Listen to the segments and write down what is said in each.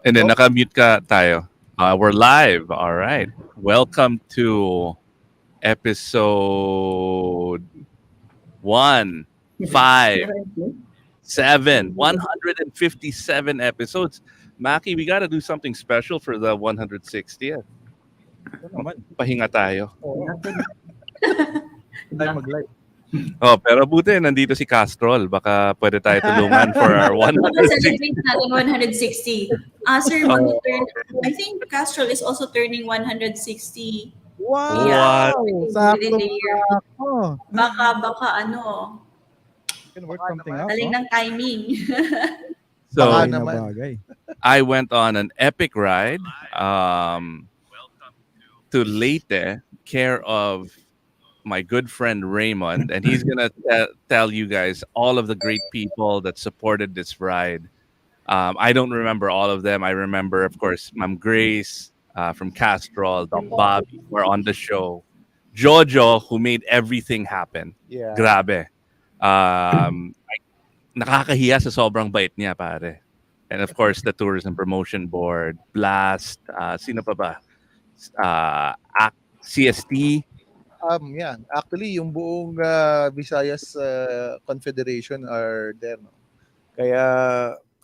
And then naka-mute ka tayo. We're live. All right. Welcome to episode 157 episodes. Maki, we got to do something special for the 160th. Ito naman. Pahinga tayo. Oo. Tayo mag-live. Oh, pero buti nandito si Castrol. Baka pwede tayo tulungan for our 160th. Celebrate natin 160. Sir, mag-turn. I think Castrol is also turning 160. Wow! Within the year. Sakto. Baka ano, Can work something out, galing no? ng timing. So, Baka naman. I went on an epic ride to Leyte, care of my good friend Raymond, and he's gonna tell you guys all of the great people that supported this ride. I don't remember all of them. I remember, of course, Ma'am Grace from Castrol, Doc Bobby, were on the show. Jojo, who made everything happen. Yeah. Grabe. Nakakahiya sa sobrang bait niya, pare. And of course, the Tourism Promotion Board, Blast, sino pa ba? CST. Yeah. Actually, yung buong Visayas Confederation are there. No? Kaya,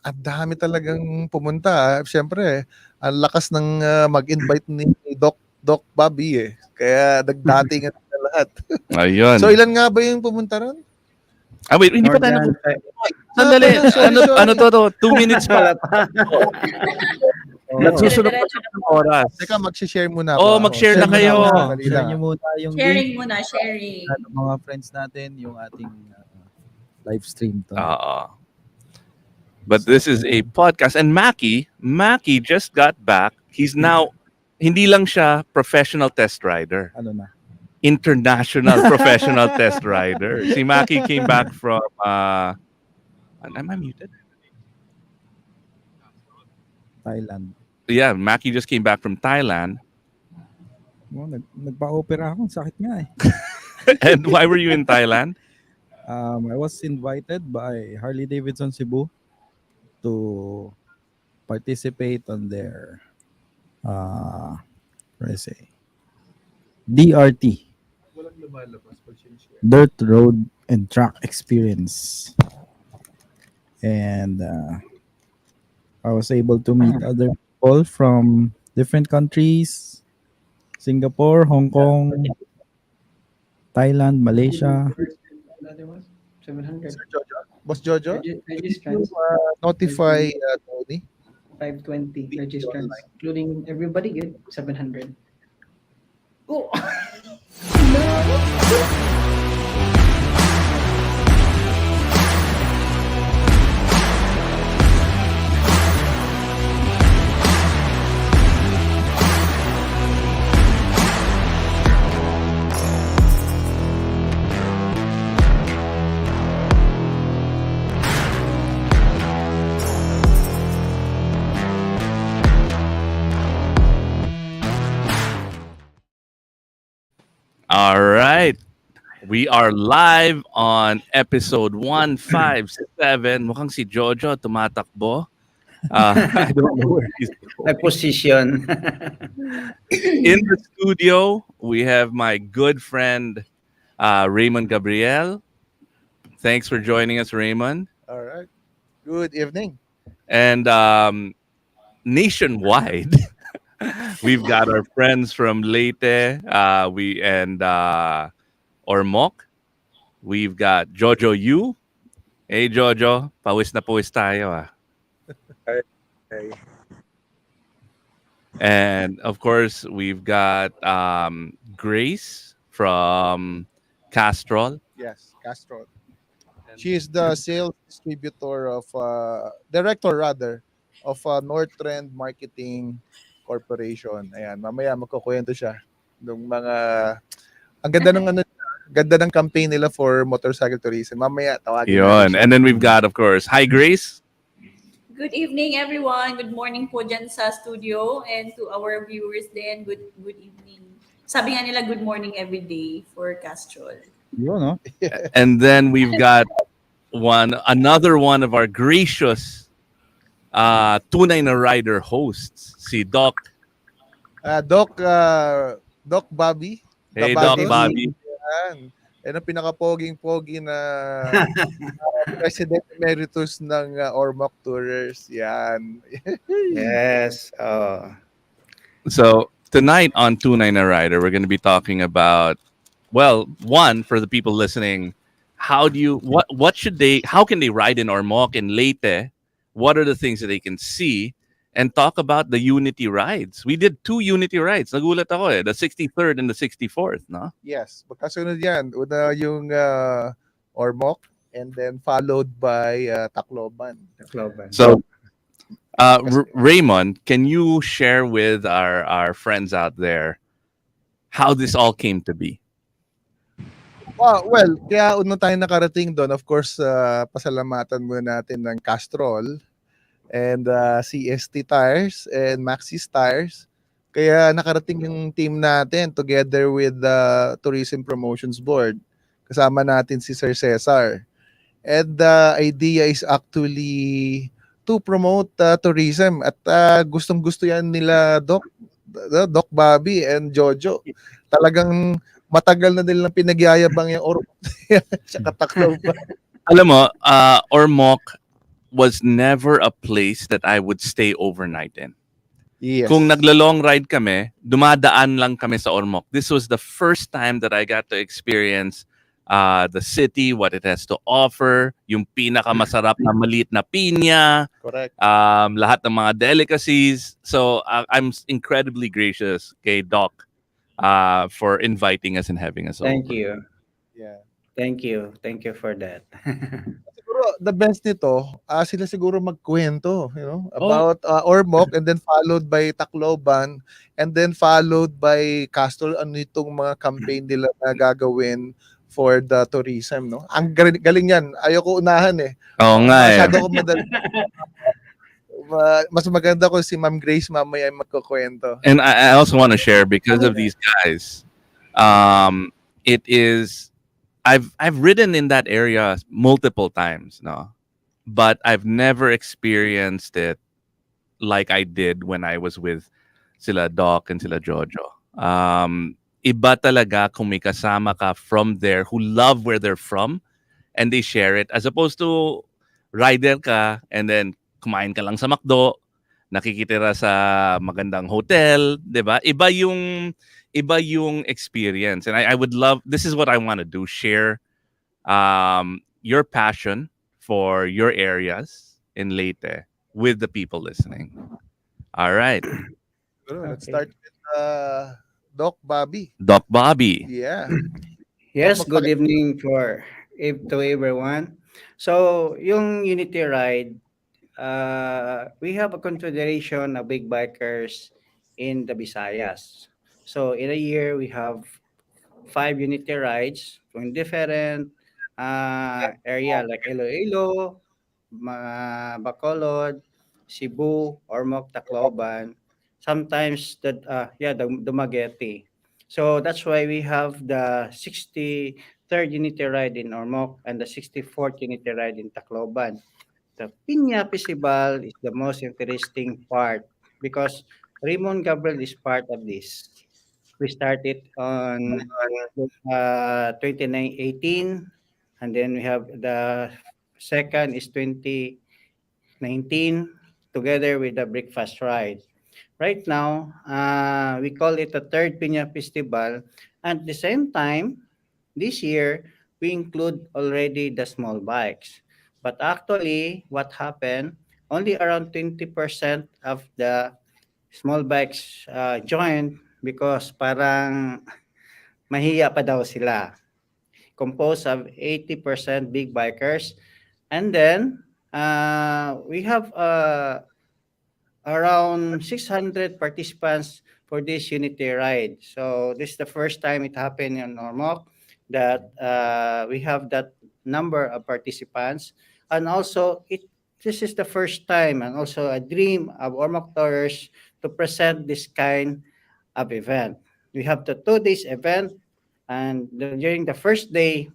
ang dami talagang pumunta. Siyempre, ang lakas ng mag-invite ni Doc Bobby eh. Kaya nagdatingan na lahat. Ayun. So, ilan nga ba yung pumunta ron? Wait, hindi pa tayo Sandali. Ano to? 2 minutes pa. Nagsusunod pa ng oras. Teka, mag-share muna. Oo, mag-share na kayo. Share nyo muna yung Sharing link. muna, sharing. Mga friends natin, yung ating live stream to. But this is a podcast. And Maki just got back. He's now, hindi lang siya professional test rider. Ano na? International professional test rider. Si Maki came back from, am I muted? Thailand. Yeah, Maki just came back from Thailand. Oh, nagpa-opera ako. Sakit nga eh. And why were you in Thailand? I was invited by Harley Davidson Cebu to participate on their DRT, Dirt Road and Track Experience. And I was able to meet other people from different countries: Singapore, Hong Kong, Thailand, Malaysia. 700. Sir Jojo? Boss Jojo? Registrants, Notify Tony? 520 registrants, including everybody, good, 700. Oh! All right. We are live on episode 157. Mukhang si Jojo tumatakbo. I don't know where he's going. Position. In the studio, we have my good friend, Raymond Gabriel. Thanks for joining us, Raymond. All right. Good evening. And nationwide, we've got our friends from Leyte, Ormoc. We've got Jojo Yu. Hey Jojo, pawis na pawis tayo ah. Okay. And of course, we've got Grace from Castrol. Yes, Castro. She is the sales distributor of, director rather, of North Trend Marketing Corporation. Ayan, mamaya magkukwento siya ng mga, ang ganda ng ganda ng campaign nila for motorcycle tourism. Mamaya tawagin natin Yun. siya. And then we've got, of course, hi Grace. Good evening, everyone. Good morning po dyan sa studio, and to our viewers din, good evening. Sabi nga nila, good morning every day for Castrol. Yun, no? And then we've got another one of our gracious Tunay na Rider hosts, si Doc. Doc Bobby, the Hey, Doc body Yes. beam. Bobby. Yan. Yan ang pinaka-poging-pogi na President Emeritus ng Ormoc Tourers. Yan. Yes. Oh. So tonight on Tunay na Rider, we're going to be talking about, well, one, for the people listening, what should they, how can they ride in Ormoc and Leyte? What are the things that they can see? And talk about the Unity rides. We did two Unity rides. Nagulat ako eh. The 63rd and the 64th, no? Yes. Magkasunod yan. Una yung Ormoc and then followed by Tacloban. Tacloban. So, Raymond, can you share with our friends out there how this all came to be? Well, kaya una tayo nakarating doon, of course, pasalamatan muna natin ng Castrol and CST Tires and Maxis Tires. Kaya nakarating yung team natin together with the Tourism Promotions Board. Kasama natin si Sir Cesar. And the idea is actually to promote tourism. At gustong-gusto yan nila Doc Bobby and Jojo. Talagang matagal na nilang pinagyayabang yung Ormoc at Tacloban. Alam mo, Ormoc was never a place that I would stay overnight in. Yes. Kung nagla-long ride kami, dumadaan lang kami sa Ormoc. This was the first time that I got to experience the city, what it has to offer, yung pinakamasarap na maliit na pinya, Correct. lahat ng mga delicacies. So I'm incredibly gracious kay Doc for inviting us and having us Thank over. you. Yeah. Thank you. Thank you for that. Siguro the best nito, sila siguro magkwento, about Ormoc and then followed by Tacloban and then followed by Castrol, ano itong mga campaign nila na gagawin for the tourism, no? Ang galing yan. Ayoko unahan eh. Oo nga eh. Masyado ko madali. Mas maganda ko si Ma'am Grace mamaya ay magkukwento. And I also want to share because of these guys. It is I've ridden in that area multiple times, no, but I've never experienced it like I did when I was with sila Doc and sila Jojo. Iba talaga kung may kasama ka from there who love where they're from and they share it as opposed to rider ka and then kumain ka lang sa McDo, nakikitira sa magandang hotel, 'di ba? Iba yung experience. And I would love, this is what I want to do, share your passion for your areas in Leyte with the people listening. All right. Let's start with Doc Bobby. Doc Bobby. Yeah. Yes, good evening to everyone. So, yung Unity Ride, we have a confederation of big bikers in the Visayas. So, in a year, we have 5 Unity rides from different area like Iloilo, Bacolod, Cebu, Ormoc, Tacloban. Sometimes the Dumaguete. So that's why we have the 63rd Unity Ride in Ormoc and the 64th Unity Ride in Tacloban. The Piña Festival is the most interesting part because Raymond Gabriel is part of this. We started on 2018 and then we have the second is 2019 together with the breakfast ride. Right now, we call it the third Piña Festival. At the same time, this year, we include already the small bikes. But actually, what happened, only around 20% of the small bikes joined because parang mahiya pa daw sila. Composed of 80% big bikers. And then, we have around 600 participants for this Unity Ride. So this is the first time it happened in Ormoc that we have that number of participants. And also, this is the first time and also a dream of Ormoc Tours to present this kind of event. We have the 2 days event and during the first day,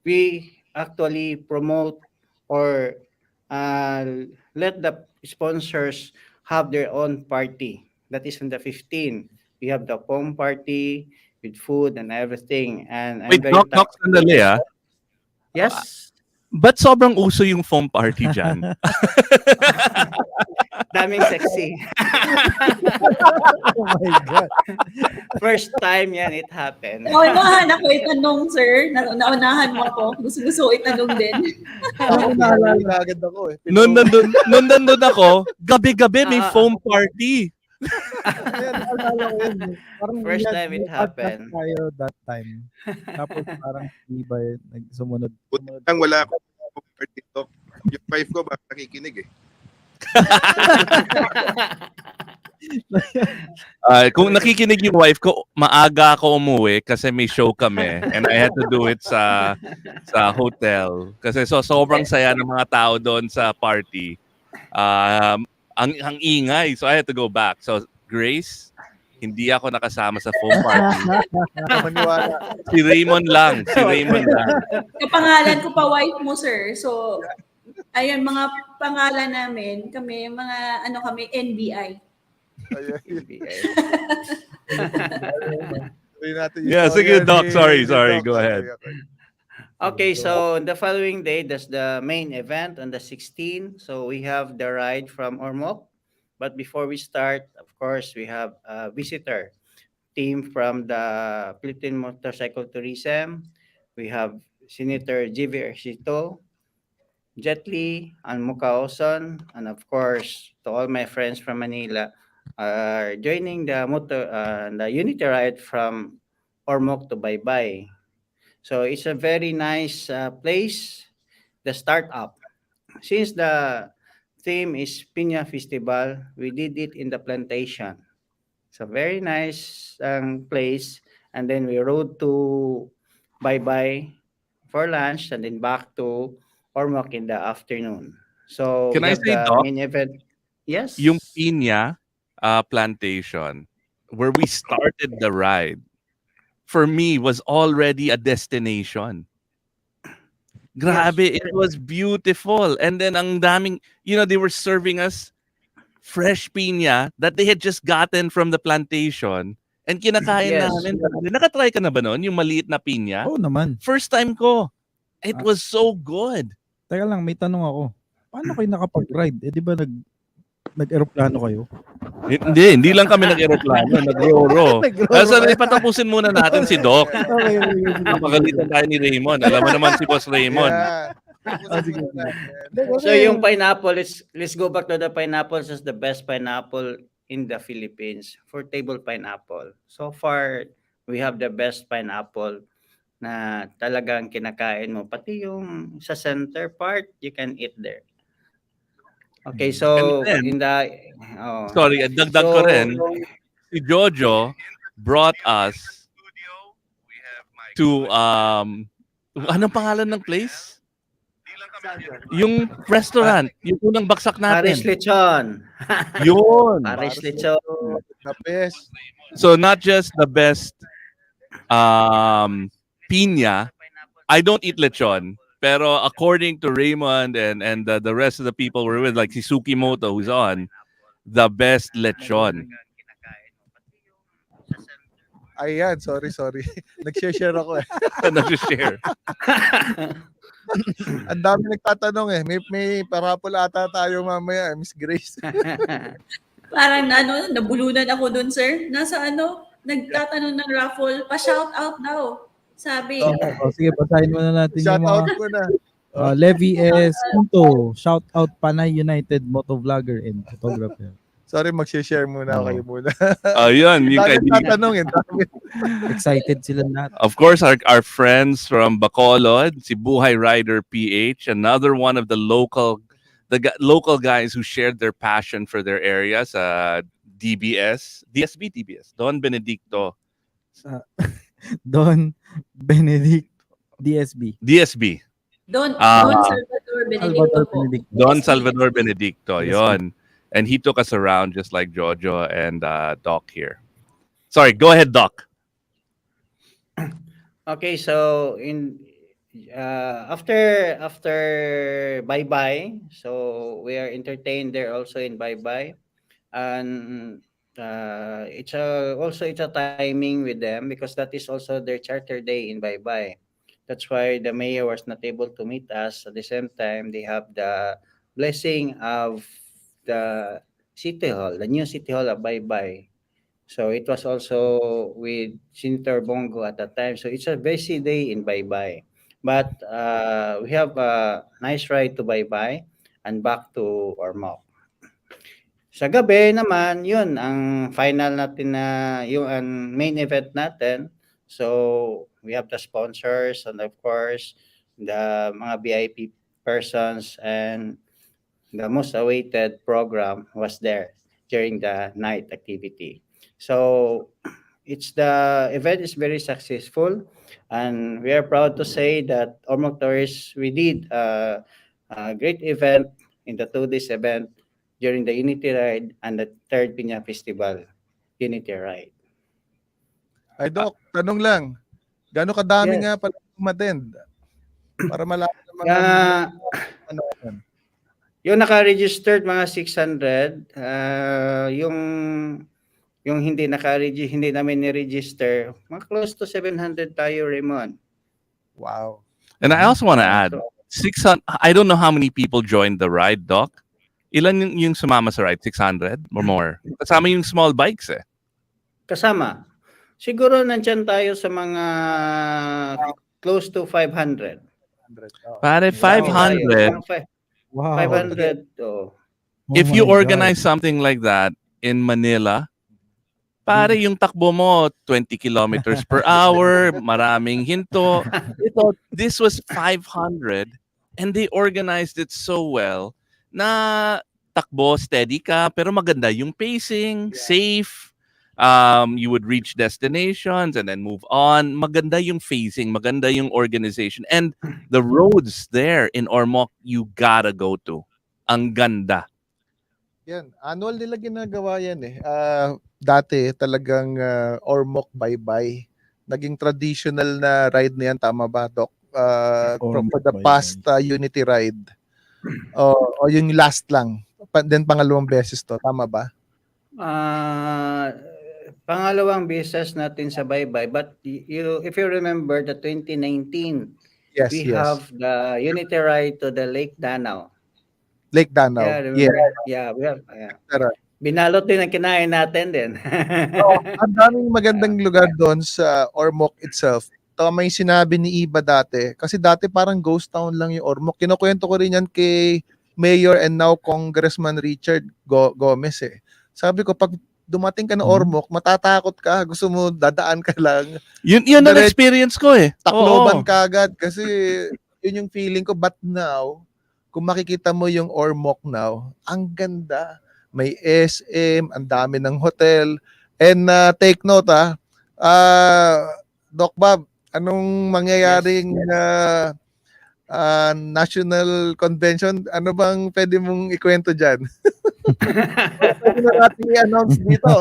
we actually promote or let the sponsors have their own party. That is on the 15th. We have the foam party with food and everything. And I'm Wait, very Doc, thankful. sandali ah. Yes, Ba't sobrang uso yung foam party dyan? daming sexy. Oh my God. First time yan it happened. Naunahan ako itanong, sir. Naunahan mo ako. Gusto ko itanong din. Ako naalala agad ako eh. Nung nandun ako, gabi-gabi may Ah, foam party. Ayan, naalala ko yun. Parang First we had- time it we podcast happened. tayo that time. Tapos parang iba yun, sumunod. Buti lang wala akong party talk. Yung wife ko baka nakikinig eh. Kung nakikinig yung wife ko, maaga ako umuwi kasi may show kami and I had to do it sa hotel. Kasi sobrang saya ng mga tao doon sa party. Ang ingay. So I had to go back. So Grace, hindi ako nakasama sa foam party. Maniwala. Si Raymond lang. Si Raymond lang. Kapangalan ko pa wife mo, sir. So, ayan, mga pangalan namin, kami, mga, kami, NBI. Yeah, sige, Doc. Sorry. Go ahead. Okay, so the following day, that's the main event on the 16th. So we have the ride from Ormoc. But before we start, of course, we have a visitor team from the Philippine Motorcycle Tourism. We have Senator G.V. Ercito, Jet Li, and Mukaoson, and of course, to all my friends from Manila are joining the unity ride from Ormoc to Baybay. So it's a very nice place, the startup. Since the theme is Piña Festival, we did it in the plantation. It's a very nice place. And then we rode to Baybay for lunch and then back to Ormoc in the afternoon. So Can we I have say, the Doc? main event. Yes. Yung Piña plantation, where we started the ride, for me, was already a destination. Grabe, it was beautiful. And then ang daming, they were serving us fresh piña that they had just gotten from the plantation. And kinakain Yes. namin. Nakatry ka na ba nun, yung maliit na piña? Oo naman. First time ko. It was so good. Teka lang, may tanong ako. Paano kayo nakapag-ride? Eh, di ba nag-aeroplano kayo? Hindi lang kami nag-aeroplano, nag-roro. Kasi patapusin muna natin si Doc. Okay. Napagalitan tayo ni Raymond. Alam mo naman si Boss Raymond. Sige. So yung pineapple, let's go back to the pineapple as the best pineapple in the Philippines for table pineapple. So far, we have the best pineapple na talagang kinakain mo. Pati yung sa center part, you can eat there. Okay, so And then, in the Sorry, dagdag ko rin. Si Jojo brought us to anong pangalan ng place? Yung restaurant, yung unang baksak Paris natin. Lechon. Yun. Paris Lechon. The best. So not just the best piña. I don't eat lechon. Pero according to Raymond and the rest of the people we're with, like si Sukimoto who's on, the best lechon. Ayan, sorry. Nag-share ako eh. Nag-share. Ang dami nagtatanong eh. May parapol ata tayo mamaya, Miss Grace. Parang nabulunan ako dun, sir. Nagtatanong ng raffle, pa-shout out daw. Sabi. Sige, basahin muna natin Shout yung out mga... ko na. Levi S. Punto. Shout out Panay United Motovlogger and Photographer. Sorry, mag-share muna kayo muna. Ayun, yung Dami kaibigan. tatanong eh. Excited sila natin. Of course, our friends from Bacolod, si Buhay Rider PH, another one of the local guys who shared their passion for their areas. DBS, Don Benedicto. Don Benedict DSB. DSB. Don Salvador Benedicto po. Don Salvador Benedicto, yon. And he took us around just like Jojo and Doc here. Sorry, go ahead, Doc. Okay, so after bye bye, so we are entertained there also in bye bye, and it's a timing with them because that is also their charter day in bye bye. That's why the mayor was not able to meet us. At the same time, they have the blessing of the city hall, the new city hall of bye bye. So it was also with Senator Bongo at that time. So it's a busy day in bye bye. But we have a nice ride to bye bye and back to Ormoc. Sa gabi naman, yun ang final natin na yung ang main event natin. So, we have the sponsors and of course, the mga VIP persons and the most awaited program was there during the night activity. So, it's the event is very successful and we are proud to say that Ormoc Tourists, we did a great event in the 2 days event during the Unity Ride and the third Piña Festival Unity Ride. Ay, Doc, tanong lang. Gaano kadami Yes. nga pala umattend? Para malaman ng mga Kaya, ano yan. yung naka-registered mga 600, yung hindi namin ni-register, mga close to 700 tayo, Raymond. Wow. And I also want to add, So, 600. I don't know how many people joined the ride, Doc. Ilan yung sumama sa ride? 600 or more? Kasama yung small bikes eh. kasama. Siguro nandyan tayo sa mga close to 500. Pare, Dami tayo. 500. Mga Wow. 500. Oh. If Oh you my organize God. something like that in Manila, pare yung takbo mo 20 kilometers per hour, maraming hinto. This was 500 and they organized it so well na takbo, steady ka, pero maganda yung pacing, safe. You would reach destinations and then move on. Maganda yung phasing, maganda yung organization. And the roads there in Ormoc, you gotta go to. Ang ganda. Yan, annual nila ginagawa yan eh. Dati talagang Ormoc bye-bye. Naging traditional na ride na yan, tama ba, Doc? For Ormoc the bye-bye. past Unity ride. O yung last lang. Then pangalawang beses to, tama ba? Pangalawang beses natin sa bye-bye. But if you remember the 2019, Yes, we yes. have the Unity Ride to the Lake Danau. Lake Danau. Yeah, Yeah. remember? Yeah, we have. Tara. Binalot din ang kinain natin din. Ang daming magandang lugar doon sa Ormoc itself. Tama yung sinabi ni Iba dati. Kasi dati parang ghost town lang yung Ormoc. Kinukwento ko rin yan kay Mayor and now Congressman Richard Gomez eh. Sabi ko, pag dumating ka na Ormoc, matatakot ka. Gusto mo, dadaan ka lang. Yun ang Direct- experience ko eh. Tacloban Oo. ka agad. Kasi yun yung feeling ko. But now, kung makikita mo yung Ormoc now, ang ganda. May SM, ang dami ng hotel. And take note Doc Bob, anong mangyayaring national convention? Ano bang pwede mong ikwento dyan? Pwede na natin i-announce dito.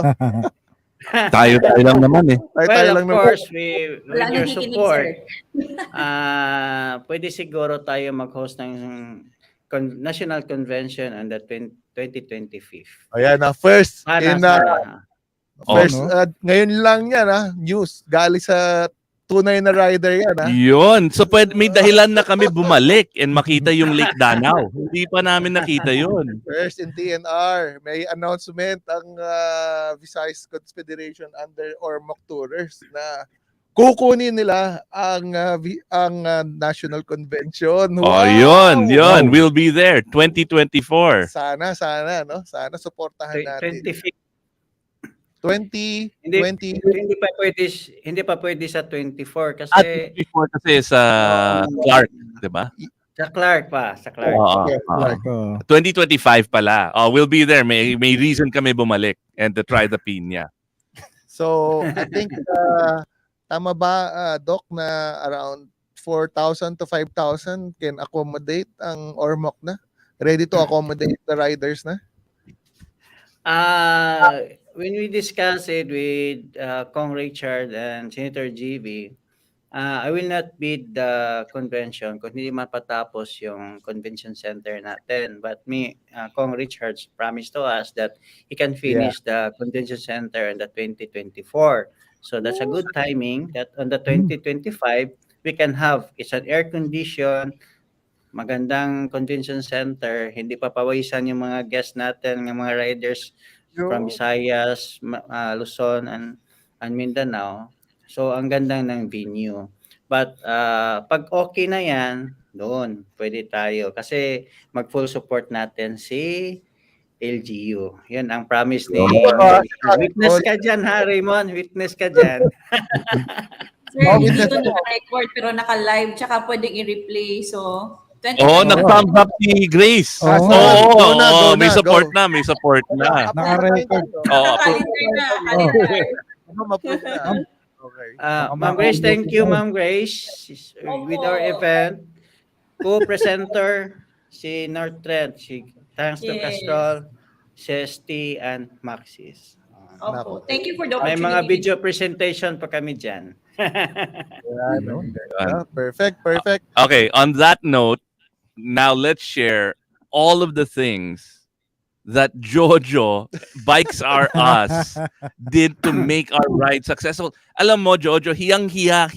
Tayo lang naman eh. Tayo Well, lang of naman. course, Wala with your nakikinig, support, sir. pwede siguro tayo mag-host ng national convention on the 2025. Ayan na, first Para in sa first no? ngayon lang yan news galing sa tunay na rider yan Yun. So may dahilan na kami bumalik and makita yung Lake Danau. Hindi pa namin nakita yun. First in TNR, may announcement ang Visayas Confederation under Ormoc Tourers na kukunin nila ang National Convention. Oh, yun. We'll be there 2024. Sana no? Sana suportahan natin. 20 2020 hindi pa pwede sa 24 kasi At 24 kasi sa Clark, di ba? sa Clark pa, sa Clark. Oo. Okay, Clark. 2025 pala. Oh, we'll be there. May reason kami bumalik and to try the piña. So, I think tama ba Doc na around 4,000 to 5,000 can accommodate ang Ormoc na? Ready to accommodate the riders na? When we discussed it with Kong Richard and Senator GB, I will not bid the convention kung hindi mapatapos yung convention center natin. But Kong Richards promised to us that he can Yeah. finish the convention center in the 2024. So that's a good timing that on the 2025, we can have, it's an air condition, magandang convention center, hindi papawisan yung mga guests natin, yung mga riders from Yo. Visayas, Luzon, and Mindanao. So, ang ganda ng venue. But, pag okay na yan, doon, pwede tayo. Kasi, mag-full support natin si LGU. Yan ang promise ni Raymond. Witness ka dyan, ha, Raymond? Witness ka dyan. Sir, Oh, hindi witness to ako. naka-record pero naka-live tsaka pwedeng i-replay. So, Oh, 2025. nag-thumbs up si Grace. Oh. Oo, Go na, go may na, support go. na, may support na. Naka-record. Oo, Calendar na, calendar. Ma-approve na. Okay. Ma'am Grace, thank you, Ma'am Grace. With our Opo. event, co-presenter si North Trent, si Thanks to Yes. Castrol, Sesti, and Maxis. Opo. Thank you for the May opportunity. mga video presentation pa kami dyan. Yan, Yun. perfect, perfect. Okay, on that note, now let's share all of the things that Jojo, Bikes Are Us, did to make our ride successful. Alam mo, Jojo, hiyang-hiya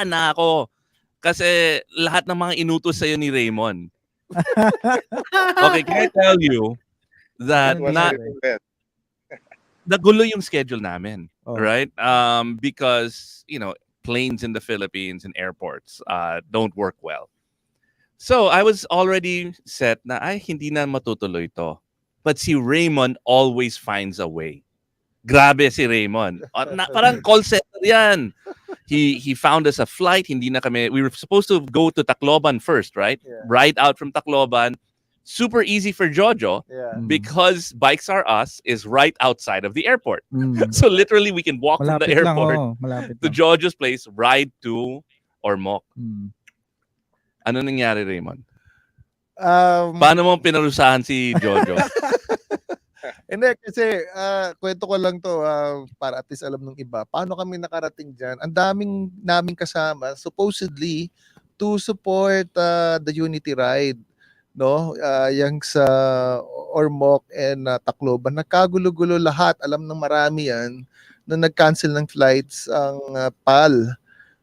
na ako. Kasi lahat ng mga inutos sa'yo ni Raymond. Okay, can I tell you that It was na, very well. nagulo yung schedule namin, Oh. right? Because, planes in the Philippines and airports don't work well. So, I was already set na, ay, hindi na matutuloy to. But si Raymond always finds a way. Grabe si Raymond. Parang call center yan. He found us a flight. Hindi na kami, we were supposed to go to Tacloban first, right? Yeah. Ride out from Tacloban. Super easy for Jojo Yeah. because Bikes Are Us is right outside of the airport. Mm. So literally, we can walk from the Malapit lang, airport oh. Malapit to lang. Jojo's place, ride to Ormoc. Mm. Ano nangyari, Raymond? Um, Paano mo pinarusahan si Jojo? Hindi, kasi kwento ko lang to para at least alam ng iba. Paano kami nakarating dyan? Ang daming naming kasama, supposedly, to support the Unity Ride. No? Yung sa Ormoc and Tacloban. Nagkagulo-gulo lahat. Alam ng marami yan na nag-cancel ng flights ang PAL.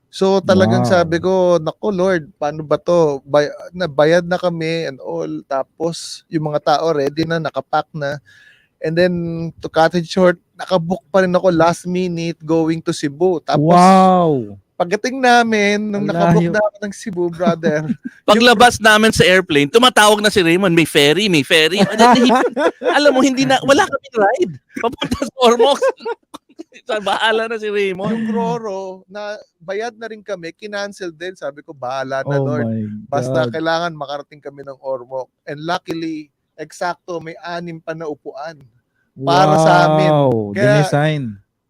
So talagang Wow. sabi ko, nako Lord, paano ba to? Nabayad na kami and all. Tapos yung mga tao ready na, nakapack na. And then to cut it short, nakabook pa rin ako last minute going to Cebu. Tapos Wow. pagdating namin, nung Ang nakabook layo. na ako ng Cebu, brother. Paglabas namin sa airplane, tumatawag na si Raymond, may ferry. Alam mo, wala kaming ride. Papunta sa Ormoc. Bahala na si Raymond. Yung Roro, na bayad na rin kami, kinancel din. Sabi ko, bahala na Oh Lord. my Basta God. kailangan makarating kami ng Ormoc. And luckily, eksakto, may 6 pa na upuan. para sa amin. Wow. Kaya- Dinisign.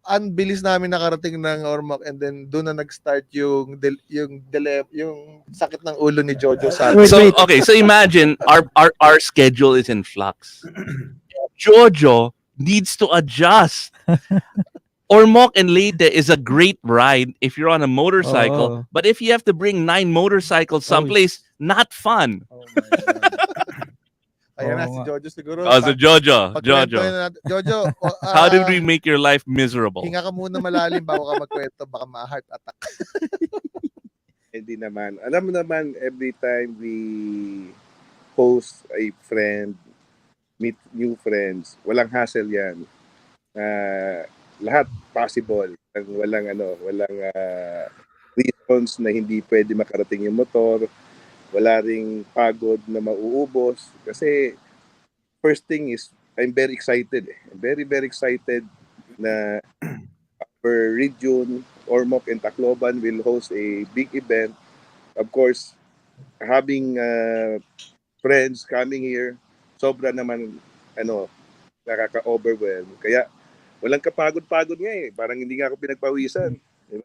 Ang bilis namin nakarating ng Ormoc and then doon na nag-start yung sakit ng ulo ni Jojo sa akin. Wait, So wait. okay, so imagine our schedule is in flux. Jojo needs to adjust. Ormoc and Leyte is a great ride if you're on a motorcycle, Oo. but if you have to bring 9 motorcycles someplace, not fun. Oh my God. Ayan na Oo si nga. Jojo siguro. Oh, so Jojo, Pagkwento Jojo, na natin. Jojo, how did we make your life miserable? hinga ka muna malalim bago ka magkwento, baka ma-heart attack. Hindi naman. Alam mo naman, every time we host a friend, meet new friends, walang hassle yan. Lahat possible. Walang reasons na hindi pwede makarating yung motor. Wala ring pagod na mauubos. Kasi first thing is, I'm very excited. I'm very, very excited na per region, Ormoc and Tacloban will host a big event. Of course, having friends coming here, sobra naman nakaka-overwhelm. Kaya walang kapagod-pagod nga eh. Parang hindi nga ako pinagpawisan. Diba?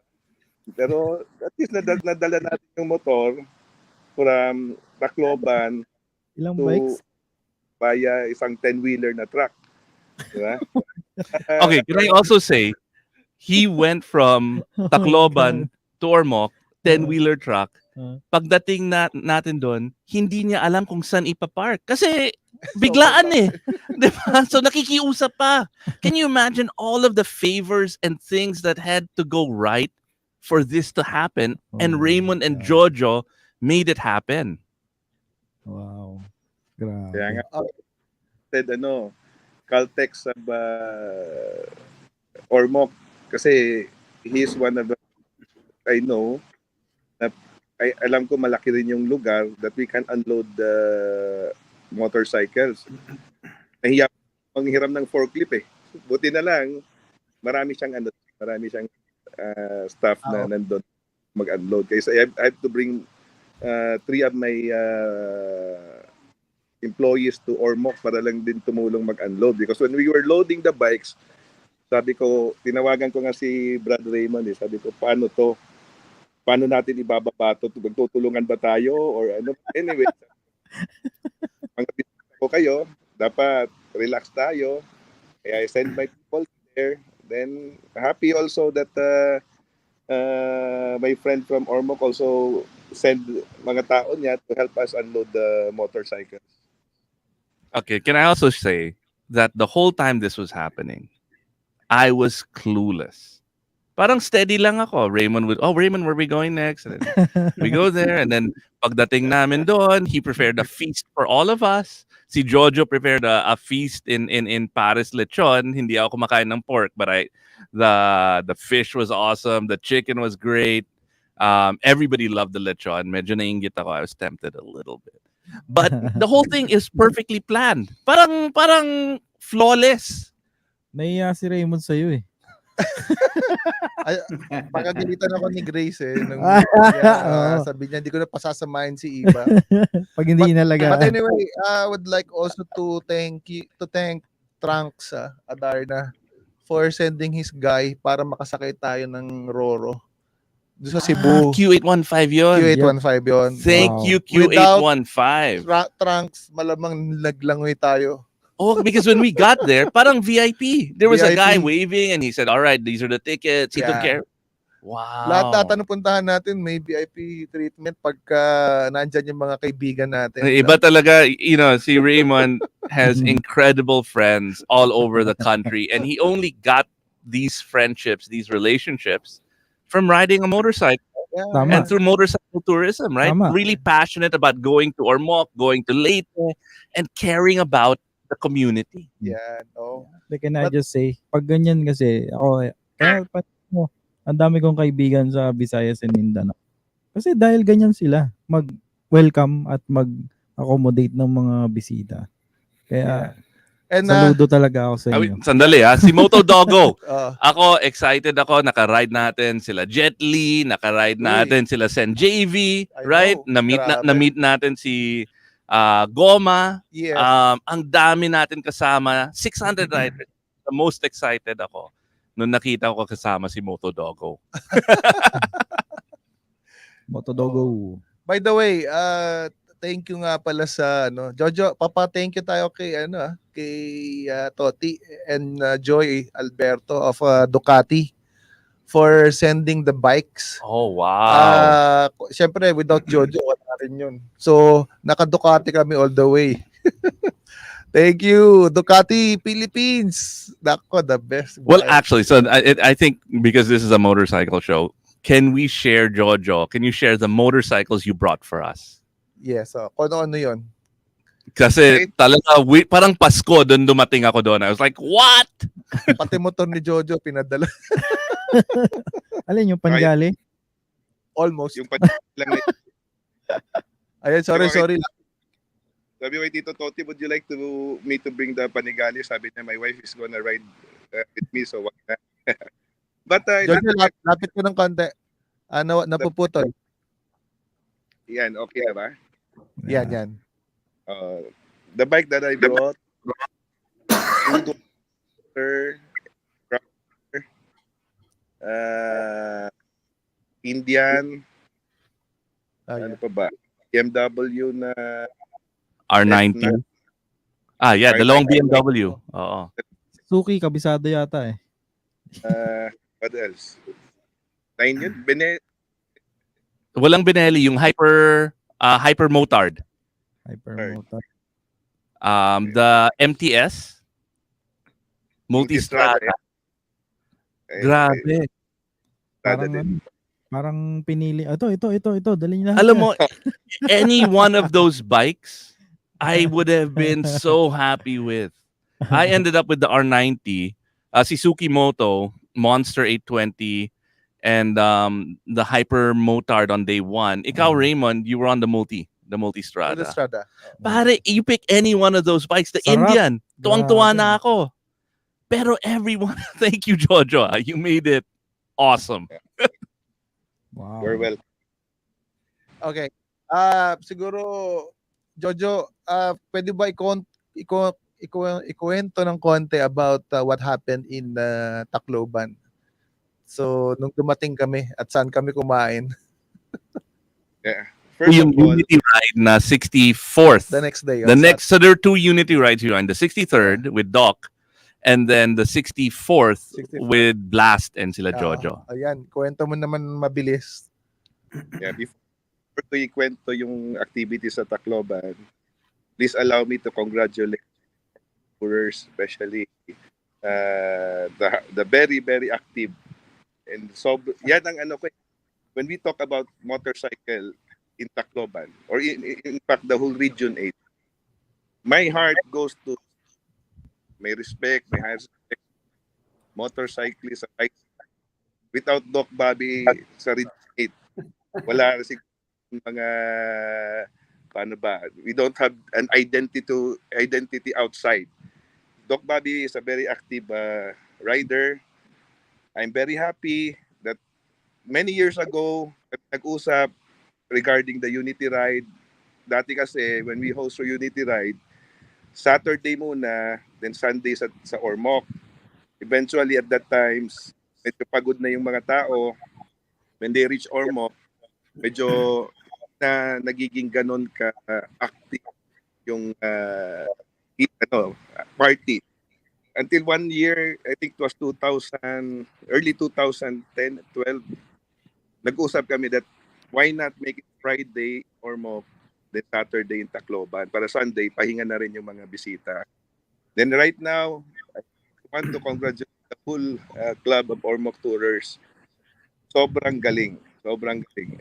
Pero at least nadala natin yung motor from Tacloban Ilang to bikes? via isang 10-wheeler na truck. Diba? Okay, can I also say he went from Tacloban to Ormoc, Uh, 10-wheeler truck. uh, Pagdating natin doon, hindi niya alam kung saan ipapark. Kasi Sobrang biglaan eh. 'Di ba? So nakikiusap pa. Can you imagine all of the favors and things that had to go right for this to happen? oh And my Raymond and God. Jojo made it happen. Wow. Kaya Grabe. nga, said Caltex sa Ormoc kasi he is one of the I know na alam ko malaki rin yung lugar that we can unload the motorcycles. Nahiya manghiram ng forklift eh. Buti na lang marami siyang staff na nandun mag-unload. Kaya I have to bring 3 of my employees to Ormoc para lang din tumulong mag-unload because when we were loading the bikes, sabi ko, tinawagan ko nga si Brad Raymond eh. Sabi ko, paano natin ibababa ito? Magtutulungan ba tayo or ano? Anyway, mga bisita ko kayo, dapat relax tayo. Kaya I send my people there. Then happy also that my friend from Ormoc also send mga tao niya to help us unload the motorcycles. Okay, can I also say that the whole time this was happening, I was clueless. Parang steady lang ako. Raymond, where are we going next? And then we go there, and then pagdating namin doon, he prepared a feast for all of us. Si Jojo prepared a feast in Paris lechon. Hindi ako kumakain ng pork, but the fish was awesome. The chicken was great. Everybody loved the lechon. Medyo nainggit ako. I was tempted a little bit. But the whole thing is perfectly planned. Parang flawless. Naiya si Raymond sa'yo eh. Ay, pagagalitan ako ni Grace eh. Nung Oo. sabi niya, hindi ko na pasasamahin si Iba. Pag hindi But inalagaan. anyway, I would like also to thank Trunks Adarna for sending his guy para makasakay tayo ng Roro. Doon sa Cebu. Q815 yun. Q815 yun. Thank Wow. you, Without Q815. Trunks, malamang naglangoy tayo. Oh, because when we got there, parang VIP. There was a VIP. guy waving and he said, all right, these are the tickets. He took Yeah. care. Wow. Lahat na puntahan natin may VIP treatment pagka nandyan yung mga kaibigan natin. Iba talaga, si Raymond has incredible friends all over the country. And he only got these friendships, these relationships from riding a motorcycle. Yeah. Tama. And through motorcycle tourism, right? Tama. Really passionate about going to Ormoc, going to Leyte, and caring about the community. Yan. Oh. Can I just say, pag ganyan kasi, ako, kaya mo, ang dami kong kaibigan sa Visayas and Mindanao. Kasi dahil ganyan sila, mag-welcome at mag-accommodate ng mga bisita. Kaya, And saludo talaga ako sa inyo. Sandali si Moto Doggo. uh, Ako, excited ako. Naka-ride natin sila Jet Li, naka-ride natin sila Sen JV, I right? know. Grabe. Na-meet natin si Goma. yes. Ang dami natin kasama. 600 riders. The most excited ako nung nakita ko kasama si Moto Doggo. Motodogo. By the way, thank you nga pala sa Jojo, thank you tayo kay kay Toti and Joy Alberto of Ducati for sending the bikes. Oh, wow. Syempre without Jojo wala rin yun. So, naka-Ducati kami all the way. Thank you, Ducati Philippines. Nako, the best. Well, bike. actually, so I think because this is a motorcycle show, can we share, Jojo, can you share the motorcycles you brought for us? Yes, kung ano yun. Kasi talaga, parang Pasko doon dumating ako doon. I was like, what? Pati motor ni Jojo pinadala. Alin yung Pangali? Almost. Yung lang na Ayan, sorry. sabi ko kay Tito Toti, would you like me to bring the panigali? Sabi niya, my wife is gonna ride with me, so wag na. But Jojo, lapit ko ng konti. Napuputol. yan, okay na ba? Yan. The bike that I brought, Indian, ano pa ba? BMW na R90. Dalawang BMW. Oo. Suki, kabisado yata eh. what else? 9 yun? Walang Benelli, yung hyper motard. Third. Hypermotor. The MTS, Multistrada. Multistrada. Eh, Grabe. Strada Parang din. ano, parang pinili, ito, dali niyo lahat Alam yan. mo, any one of those bikes, I would have been so happy with. I ended up with the R90, Suzuki Moto, Monster 820, and the Hyper Motard on day one. Ikaw, Raymond, you were on the Multistrada. Multistrada. Pare, you pick any one of those bikes. The Sarap. Indian, tuwang-tuwa Grabe. na ako. Pero everyone, thank you, Jojo. You made it awesome. You're Wow. well. Okay. Siguro, Jojo, pwede ba ikuwento ng konti about what happened in Tacloban? So, nung dumating kami at saan kami kumain Yeah. First Yung of all, Unity ride na 64th. the next day. The on next, so there are two Unity rides here on the 63rd with Doc, and then the 64th 64th. with Blast and sila Oo. Jojo. Ayan, kwento mo naman mabilis. yeah, before ko ikwento yung activity sa Tacloban, please allow me to congratulate tourers, especially the very, very active. And so, yan ang ano ko, when we talk about motorcycle in Tacloban, or in fact, the whole Region 8, my heart goes to may respect, may high respect, motorcyclists, without Doc Bobby sa Region 8, wala siguro mga, paano ba, we don't have an identity outside. Doc Bobby is a very active rider. I'm very happy that many years ago, nag-usap regarding the Unity Ride. Dati kasi, when we host a Unity Ride, Saturday muna, then Sunday sa Ormoc. Eventually, at that times, medyo pagod na yung mga tao. When they reach Ormoc, medyo na nagiging ganon ka active yung party. Until one year, I think it was 2000, early 2010, 12, nag-usap kami that why not make it Friday or more then Saturday in Tacloban para Sunday pahinga na rin yung mga bisita. Then right now, I want to congratulate the full club of Ormoc Tourers. Sobrang galing. Sobrang galing.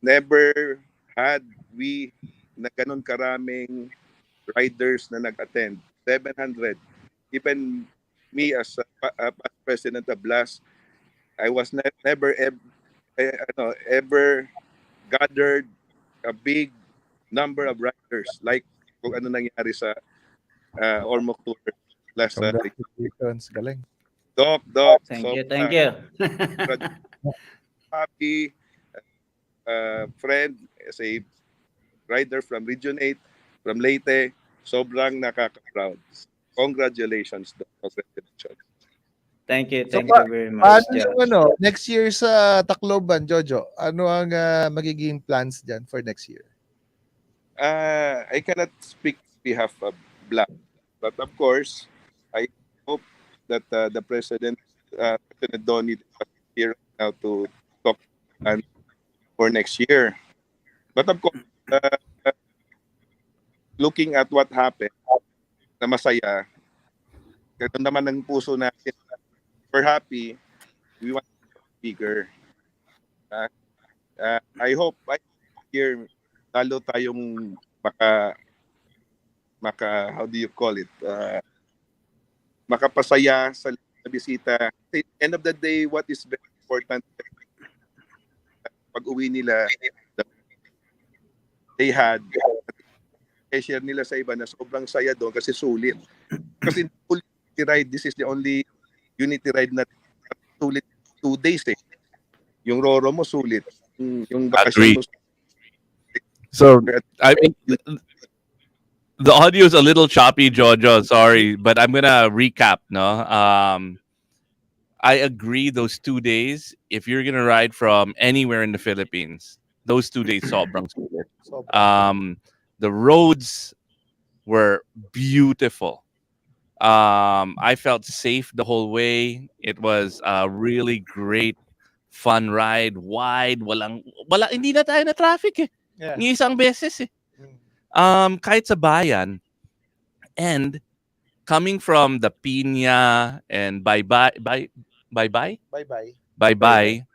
Never had we na ganun karaming riders na nag-attend. 700. Even me as past president of BLAS, I was never ever gathered a big number of riders like kung ano nangyari sa Ormoc Tour last Congratulations. Galing. Doc, Thank so you, thank you. happy friend as a rider from Region 8, from Leyte, sobrang nakaka-proud. Congratulations, Doc. Congratulations. So, Thank you very much, paano yung Josh. next year sa Tacloban, Jojo? Ano ang magiging plans dyan for next year? I cannot speak on behalf of Black, but of course, I hope that the President, President Donnie, is here now to talk for next year. But of course, looking at what happened, na masaya, ganun naman ang puso natin. We're happy. We want to be bigger. I hope here lalo tayong maka how do you call it? Makapasaya sa bisita. At the end of the day, what is very important pag uwi nila, they had, share nila sa iba na sobrang saya doon kasi sulit. Kasi unity ride, this is the only unity ride na sulit 2 days eh. Yung Roro mo sulit. Yung bakasyon Agree. mo So, I mean, the audio is a little choppy, Jojo. Sorry, but I'm gonna recap. No, I agree. Those 2 days, if you're gonna ride from anywhere in the Philippines, those 2 days, sobrang sulit. The roads were beautiful. I felt safe the whole way. It was a really great fun ride, wide, hindi na tayo na traffic eh. Yeah. Ng isang beses eh. Kahit sa bayan. And coming from the Piña and bye-bye, Bye-bye. bye-bye,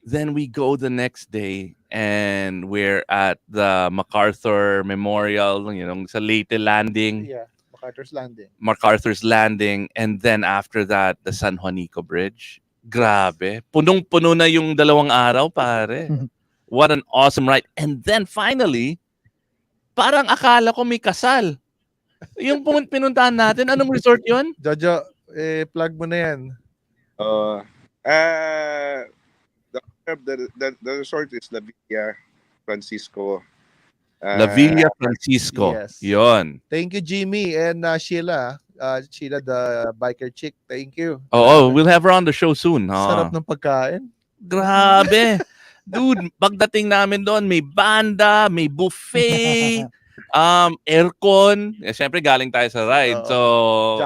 then we go the next day and we're at the MacArthur Memorial, sa Leyte Landing, Yeah. MacArthur's Landing. MacArthur's Landing, and then after that, the San Juanico Bridge. Grabe. Punong-puno na yung 2 araw, pare. What an awesome ride. And then finally, parang akala ko may kasal. Yung pinuntahan natin, anong resort yun? Jojo, plug mo na yan. Uh, uh, the resort is La Villa Francisco. La Villa Francisco. Yes. Yon. Thank you, Jimmy and Sheila. Sheila, the biker chick. Thank you. Oh, we'll have her on the show soon. Sarap ng pagkain. Grabe. Dude, pagdating namin doon, may banda, may buffet, aircon. Siyempre, galing tayo sa ride. So,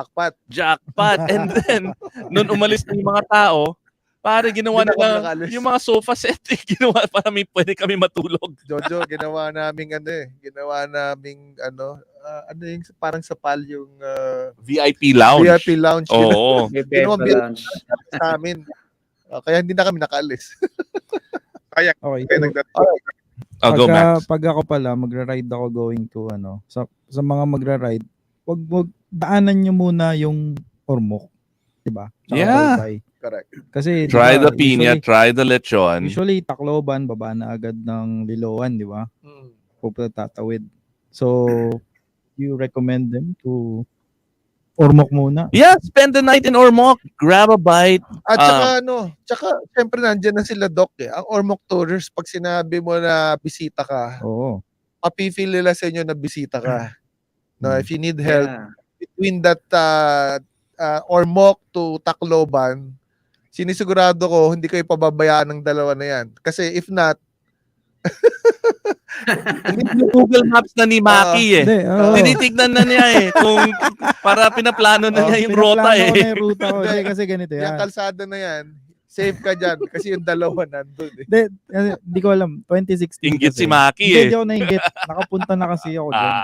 jackpot. And then, nung umalis na yung mga tao, pare, ginawa na lang yung mga sofa set. Ginawa para pwede kami matulog. Jojo, ginawa naming yung parang sapal yung VIP lounge. VIP lounge. Oo. Ginawa lounge sa amin. Kaya hindi na kami nakaalis. Kaya, Okay. Go, Max. Pag ako pala, magra-ride ako going to sa mga magra-ride, wag daanan nyo muna yung Ormoc, 'di ba? Yeah. Correct. Kasi Try the piña, try the lechon. Usually Tacloban, baba na agad ng Liloan, 'di ba? Pupunta tatawid. So, you recommend them to Ormoc muna? Yeah, spend the night in Ormoc. Grab a bite. At tsaka syempre nandiyan na sila Doc eh. Ang Ormoc Tourers, pag sinabi mo na bisita ka, mapifeel nila sa inyo na bisita ka. No, if you need help between that Ormoc to Tacloban, sinisigurado ko hindi kayo pababayaan ng dalawa na yan. Kasi if not, Google Maps na ni Maki tinitignan na niya kung para pinaplano na niya yung ruta Pinaplano na yung ruta ko. Kasi ganito yan. Yung kalsada na yan, safe ka dyan kasi yung dalawa nandun Hindi ko alam. 2016 Inggit kasi. si Maki Hindi ako nainggit. Nakapunta na kasi ako dyan.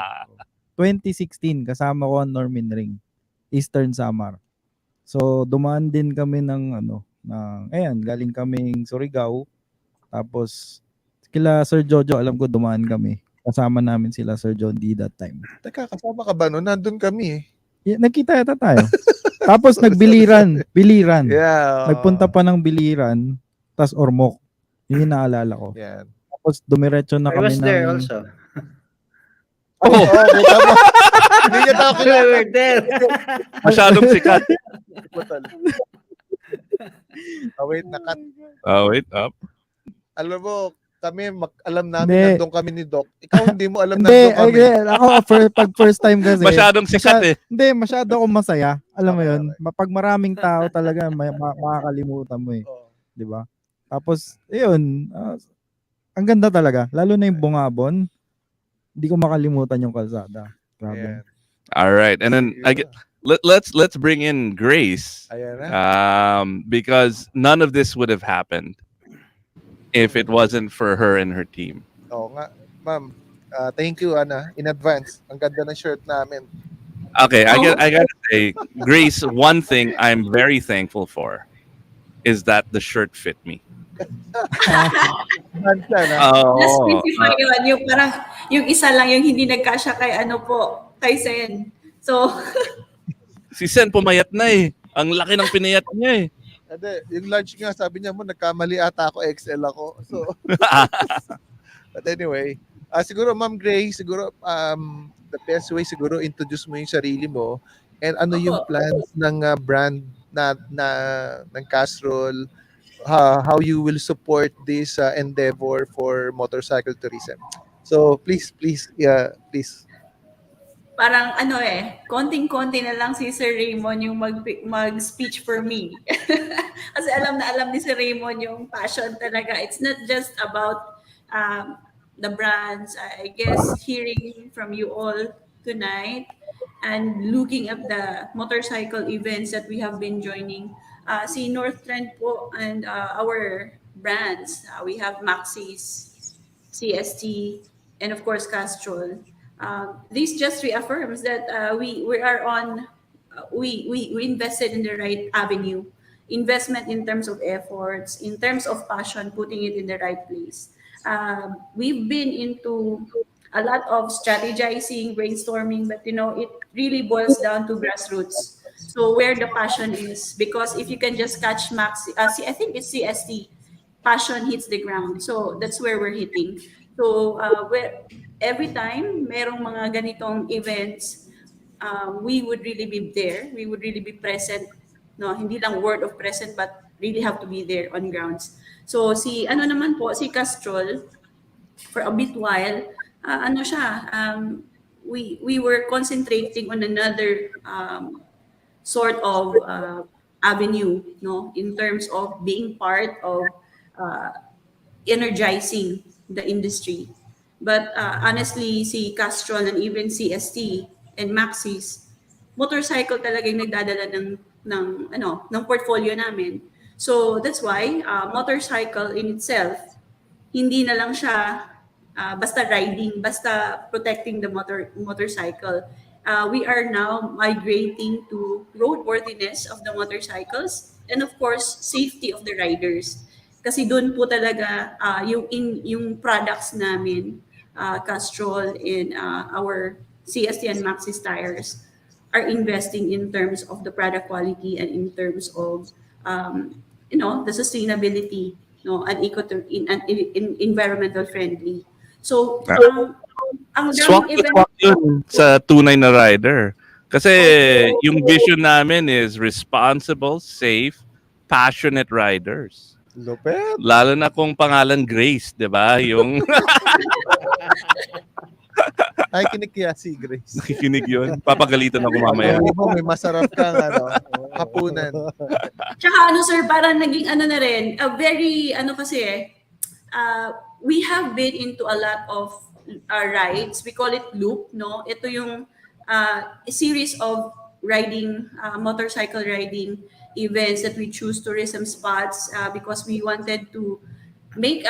2016, kasama ko ang Norman Ring. Eastern Samar. So, dumaan din kami galing kaming Surigao. Tapos, kila Sir Jojo, alam ko dumaan kami. Kasama namin sila Sir John D that time. Teka, kasama ka ba no? Nandun kami Nagkita yata tayo. Tapos nagbiliran. Yeah. Nagpunta pa ng Biliran, tas Ormoc. Yun yung naalala ko. Yeah. Tapos dumiretso na I kami was there also. Hindi niya tao kilala. Masyadong sikat. Wait, nakat. Wait up. Alam mo, alam namin nandun kami ni Doc. Ikaw hindi mo alam Hindi, nandun kami. ako pag first time kasi. Masyadong sikat Hindi, masyado akong masaya. Alam mo yun, pag maraming tao talaga, makakalimutan mo Di ba? Tapos, yun, ang ganda talaga. Lalo na yung Bungabon, hindi ko makalimutan yung kalsada. Grabe. All right. And then let's bring in Grace. Because none of this would have happened if it wasn't for her and her team. Oo nga. Ma'am, thank you, Ana, in advance. Ang ganda ng shirt namin. Okay, I gotta say, Grace, one thing I'm very thankful for is that the shirt fit me. Let's specify yun. Yung parang, yung isa lang, yung hindi nagkasya kay Sen. So, si Sen pumayat na Ang laki ng pinayat niya yung lunch nga, sabi niya mo, nagkamali ata ako, XL ako. So, but anyway, siguro Ma'am Gray, siguro the best way siguro introduce mo yung sarili mo and ano yung plans ng brand ng Castrol, how you will support this endeavor for motorcycle tourism. So please. Parang konting-konti na lang si Sir Raymond yung mag-speech for me. Kasi alam ni Sir Raymond yung passion talaga. It's not just about the brands. I guess hearing from you all tonight and looking at the motorcycle events that we have been joining, si North Trend po and our brands, we have Maxis, CST, and of course Castrol. This just reaffirms that we are on we invested in the right avenue. Investment in terms of efforts, in terms of passion, putting it in the right place. We've been into a lot of strategizing, brainstorming, but it really boils down to grassroots. So where the passion is, because if you can just catch max, see, I think it's CST, passion hits the ground. So that's where we're hitting. So where every time merong mga ganitong events, we would really be there. We would really be present. No, hindi lang word of present, but really have to be there on grounds. So si ano naman po, si Castrol, for a bit while, ano siya, we were concentrating on another sort of avenue, no, in terms of being part of uh, energizing the industry. But honestly, si Castrol and even CST and Maxis, motorcycle talaga yung nagdadala ng portfolio namin. So that's why motorcycle in itself, hindi na lang siya basta riding, basta protecting the motorcycle. We are now migrating to roadworthiness of the motorcycles and of course safety of the riders. Kasi doon po talaga yung products namin, Castrol and our CST and Maxis tires are investing in terms of the product quality and in terms of the sustainability, no, and environmental friendly. So ang Swak daming na event swak yun sa tunay na rider. Kasi po. yung vision namin is responsible, safe, passionate riders. Lupet. Lalo na kung pangalan Grace, 'di ba? Yung Ay, kinikiya si Grace. nakikinig 'yun. Papagalitan ako mamaya. Pag-uwi mo, may masarap kang hapunan. Tsaka ano sir, parang naging ano na rin, a very ano kasi we have been into a lot of rides. We call it loop, no? Ito yung a series of riding, motorcycle riding events that we choose tourism spots because we wanted to make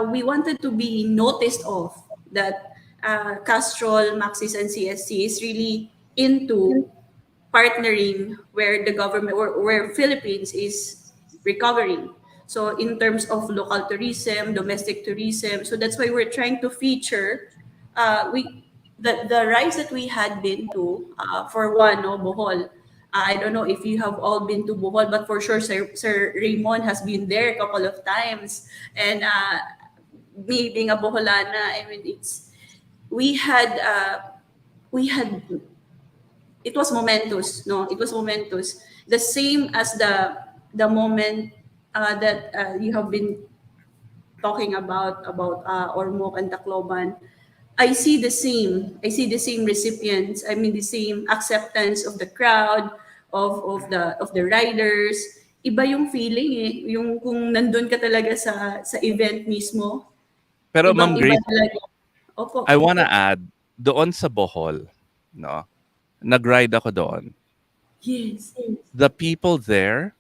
we wanted to be noticed of that Castrol, Maxis, and CSC is really into partnering where the government or where Philippines is recovering. So in terms of local tourism, domestic tourism, so that's why we're trying to feature we the rides that we had been to for one, no, Bohol. I don't know if you have all been to Bohol, but for sure Sir Raymond has been there a couple of times. And me being a Boholana, I mean we had it was momentous, no, it was momentous, the same as the moment that you have been talking about Ormoc and Tacloban. I see the same recipients, I mean the same acceptance of the crowd, of the riders. Iba yung feeling yung kung nandun ka talaga sa event mismo, Pero Ma'am ibang-iba Grace, talaga. Opo. I wanna add, doon sa Bohol, no, nag-ride ako doon. Yes. The people there,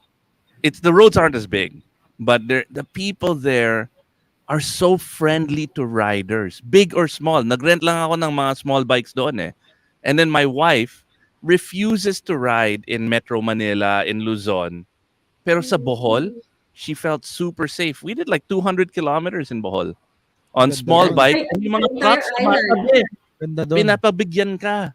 the roads aren't as big, but the people there are so friendly to riders, big or small. Nagrent lang ako ng mga small bikes doon eh. And then my wife refuses to ride in Metro Manila, in Luzon. Pero sa Bohol, she felt super safe. We did like 200 kilometers in Bohol on Ganda small doon. bike. Ay, And yung mga entire trucks, island. tumatabi. Ganda doon. Pinapabigyan ka.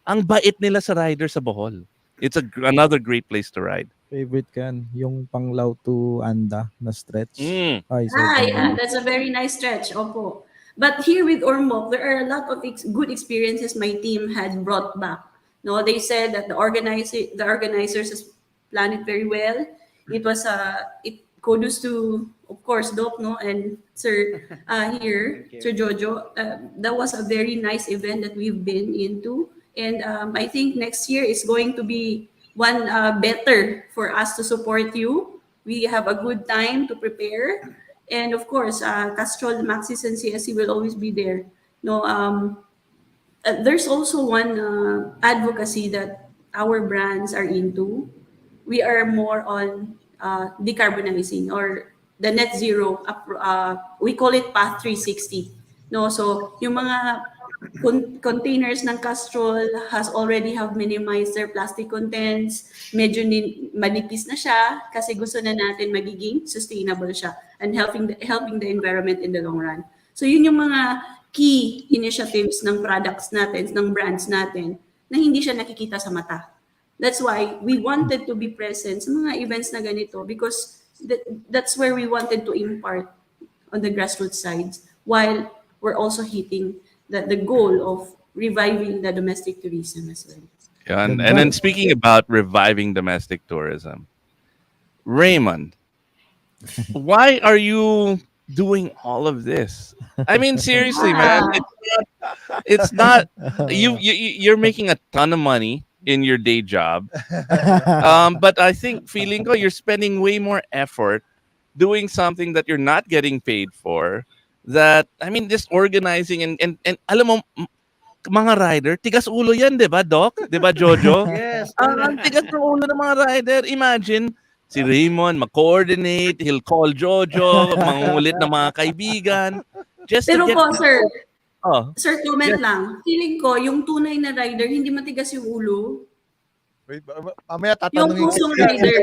Ang bait nila sa rider sa Bohol. It's another great place to ride. Favorite kan, yung Panglao to Anda na stretch. Mm. Ay, sobrang Yeah, ganda. that's a very nice stretch. Opo. But here with Ormoc, there are a lot of good experiences my team had brought back. No, they said that the organizers has planned it very well. It was it kudos to of course Doc, no, and Sir here, Thank you. Sir Jojo. That was a very nice event that we've been into, and I think next year is going to be one better for us to support you. We have a good time to prepare. And of course, Castrol, Maxis, and CSC will always be there. No, there's also one advocacy that our brands are into. we are more on decarbonizing or the net zero. We call it Path 360. No, so yung mga containers ng Castrol has already have minimized their plastic contents. Medyo manipis na siya kasi gusto na natin magiging sustainable siya and helping the environment in the long run. So yun yung mga key initiatives ng products natin, ng brands natin na hindi siya nakikita sa mata. That's why we wanted to be present sa mga events na ganito because that's where we wanted to impart on the grassroots sides while we're also hitting the goal of reviving the domestic tourism as well. Yeah, and Ganda. then speaking about reviving domestic tourism, Raymond, why are you doing all of this? I mean, seriously, man, Ah, it's not you're making a ton of money in your day job. But I think feeling ko you're spending way more effort doing something that you're not getting paid for. That I mean, just organizing and alam mo mga rider, tigas ulo yan, 'di ba, Doc? 'Di ba, Jojo? Yes, Ang correct. tigas ng ulo ng mga rider. Imagine si Raymond mag-coordinate, he'll call Jojo, mangungulit ng mga kaibigan just to pero get po, sir, oh, sir, comment just lang. Feeling ko, yung tunay na rider, hindi matigas yung ulo. Wait, mamaya Yung tatanungin pusong kita. rider.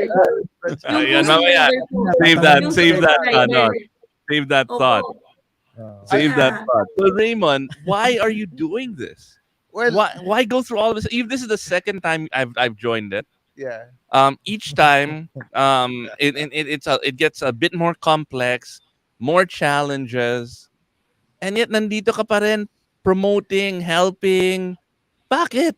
Yung ayan pusong mamaya. rider po. Yung Save tunay that na rider. save that thought. Opo. Save that Yeah. thought. So Raymond, why are you doing this? Well, Why go through all of this? If this is the second time I've joined it, yeah. each time it gets a bit more complex, more challenges, and yet nandito ka pa rin promoting, helping. Bakit?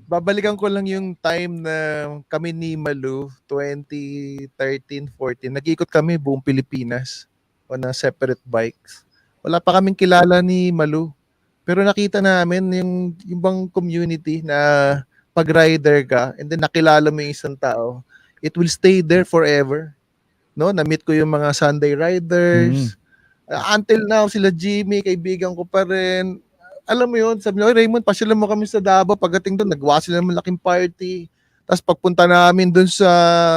Babalikan ko lang yung time na kami ni Malu, 2013, 14. Nag-ikot kami buong Pilipinas on a separate bikes. Wala pa kaming kilala ni Malu. Pero nakita namin yung ibang community na pag-rider ka and then nakilala mo yung isang tao, it will stay there forever. No, na-meet ko yung mga Sunday riders. Until now, sila Jimmy, kaibigan ko pa rin. Alam mo yun, sabi niya, "Oy, Raymond, pasyalan mo kami sa Davao." Pagdating doon, nagawa sila ng malaking party. Tapos pagpunta namin doon sa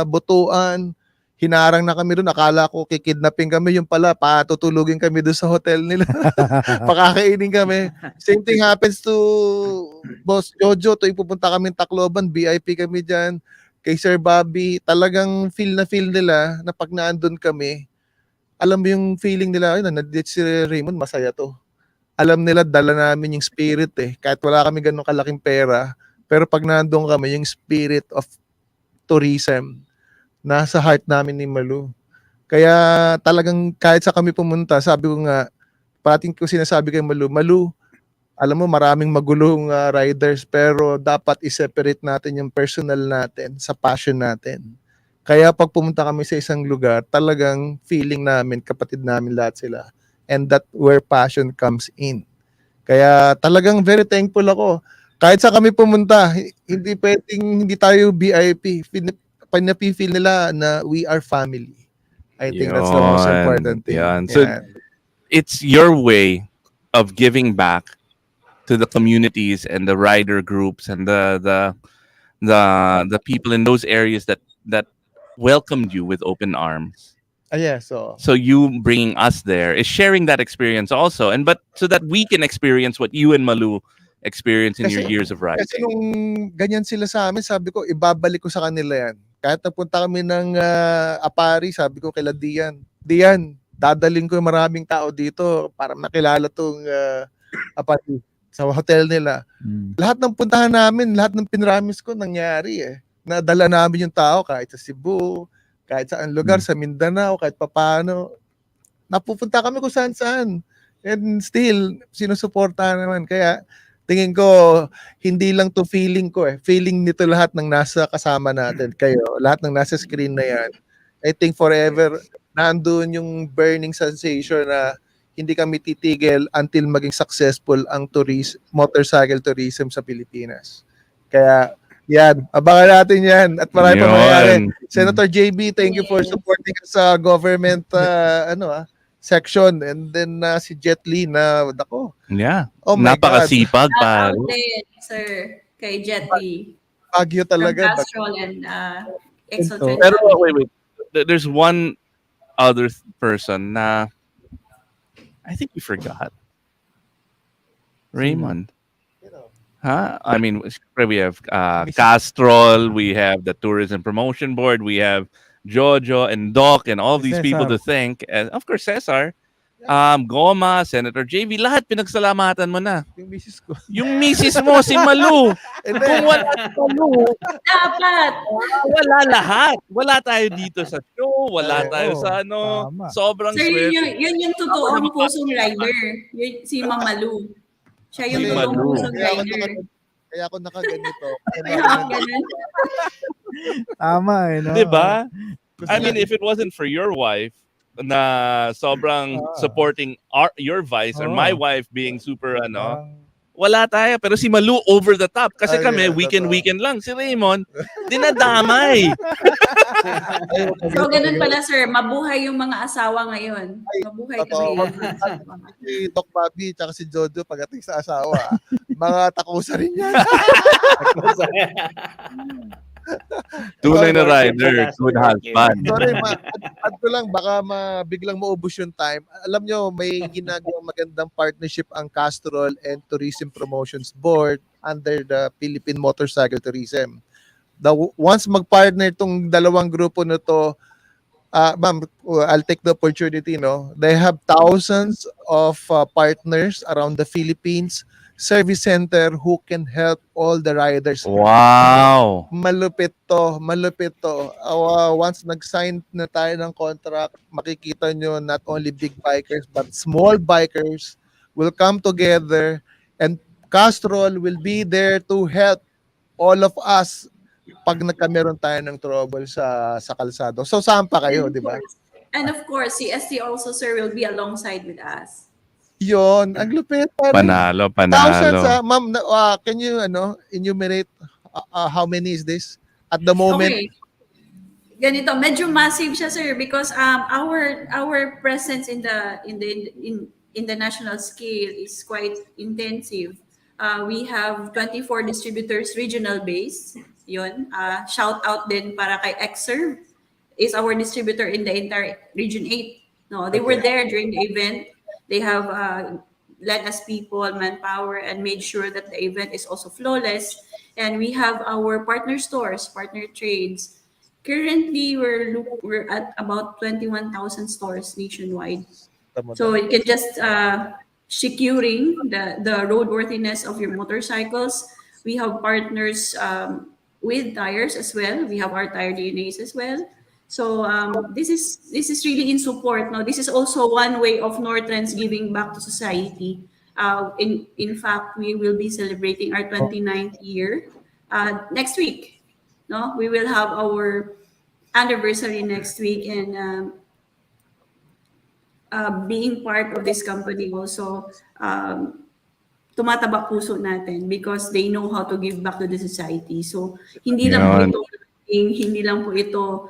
Butuan, hinarang na kami doon. Akala ko kikidnapin kami. Yung pala, patutulugin kami doon sa hotel nila. Pakakainin kami. Same thing happens to Boss Jojo. Tuwing pupunta kami Tacloban, VIP kami dyan. Kay Sir Bobby, talagang feel na feel nila na pag naandun kami, alam mo yung feeling nila, ayun, nandito si Raymond, masaya to. Alam nila, dala namin yung spirit eh. Kahit wala kami ganun kalaking pera, pero pag nandun kami, yung spirit of tourism, nasa heart namin ni Malu. Kaya talagang kahit sa kami pumunta, sabi ko nga, parating ko sinasabi kay Malu, Malu, alam mo maraming magulong riders, pero dapat i-separate natin yung personal natin sa passion natin. Kaya pag pumunta kami sa isang lugar, talagang feeling namin, kapatid namin lahat sila. And that where passion comes in. Kaya talagang very thankful ako. Kahit sa kami pumunta, hindi pwedeng hindi tayo VIP. Pinapifeel nila na we are family. I think that's the most important thing. Yan. So Yan. it's your way of giving back to the communities and the rider groups and the people in those areas that welcomed you with open arms. Yeah, so So you bringing us there is sharing that experience also, and but so that we can experience what you and Malu experience in your Kasi- years of riding. Kasi nung ganyan sila sa amin, sabi ko, ibabalik ko sa kanila yan. Kahit napunta kami ng Apari, sabi ko kay Dian, dadaling ko yung maraming tao dito para makilala tong Apari sa hotel nila. Lahat ng puntahan namin, lahat ng pinramis ko nangyari eh. Nadala namin yung tao kahit sa Cebu, kahit saan lugar, sa Mindanao, kahit papaano. Napupunta kami kung saan-saan. And still, sinusuportahan naman. Kaya tingin ko, hindi lang to feeling ko eh. Feeling nito lahat ng nasa kasama natin. Kayo, lahat ng nasa screen na yan. I think forever, nandun yung burning sensation na hindi kami titigil until maging successful ang motorcycle tourism sa Pilipinas. Kaya, yan, abangan natin yan at marami pa mangyayari. Yun. Senator JB, thank you for supporting us sa government section, and then si Jet Li na dako. Yeah. Oh my God. Napakasipag Shout pa. out din, sir, kay Jet Li. Baguio from talaga. Castrol and Exxon Ito, Trend Pero family. wait. There's one other person na I think we forgot. sino? Raymond. Huh? I mean, syempre we have Mrs. Castrol, we have the Tourism Promotion Board, we have Jojo and Doc and all Si these people to Cesar. thank. And of course, Cesar, Yeah, Goma, Senator JV, lahat pinagsalamatan mo na. Yung misis ko. Yung misis mo, si Malu. hindi. Kung wala si Malu, Dapat! wala lahat. Wala tayo dito sa show, wala tayo Oo, sa ano. tama. Sobrang Sir, swerte. yun yung Ako totoong naman, pusong rider. Yun, si Mamalu. Siya yung Si Actually, totoong Malu. pusong rider. kaya ako nakaganito. Kaya Kaya namin- ganun. Tama eh, no? 'Di ba? Gusto I mean, niya- if it wasn't for your wife na sobrang supporting your vice or my Oo. wife being super ano, Parang, wala tayo. Pero si Malu over the top. Kasi Ay, kami, yeah, weekend lang. Si Raymond, dinadamay. So, ganun pala, sir. Mabuhay yung mga asawa ngayon. Mabuhay totoo. kami yung mga asawa. Si Doc Bobby tsaka si Jojo pagdating sa asawa, mga takusa rin yan. Tunay na Supportive rider, sila sa good work, husband. Sorry, add ko lang, baka biglang maubos yung time. Alam nyo, may ginagawang magandang partnership ang Castrol and Tourism Promotions Board under the Philippine Motorcycle Tourism. Once mag-partner tong dalawang grupo na to, ma'am, I'll take the opportunity, no? They have thousands of partners around the Philippines, service center who can help all the riders. Wow. Malupit to, malupit to. Once nag-sign na tayo ng contract, makikita nyo not only big bikers but small bikers will come together and Castrol will be there to help all of us pag nagkameron tayo ng trouble sa kalsado. So saan pa kayo, di ba? And of course, CST also, sir, will be alongside with us. Yon, ang lupit. Panalo, Thousands, panalo. ma'am, can you enumerate how many is this at the moment? Okay. Ganito, medyo massive siya, sir, because our presence in the national scale is quite intensive. We have 24 distributors regional base. Yun. Shout out din para kay Xserve, is our distributor in the entire Region 8. No, they were there during the event. They have led us people, manpower, and made sure that the event is also flawless. And we have our partner stores, partner trades. Currently, we're at about 21,000 stores nationwide. So you can just securing the roadworthiness of your motorcycles. We have partners with tires as well. We have our tire DNAs as well. So this is really in support. No, this is also one way of Northlands giving back to society. In fact, we will be celebrating our 29th year next week. No, we will have our anniversary next week, and being part of this company also tumataba puso natin because they know how to give back to the society. So hindi lang po Yun. ito hindi lang po ito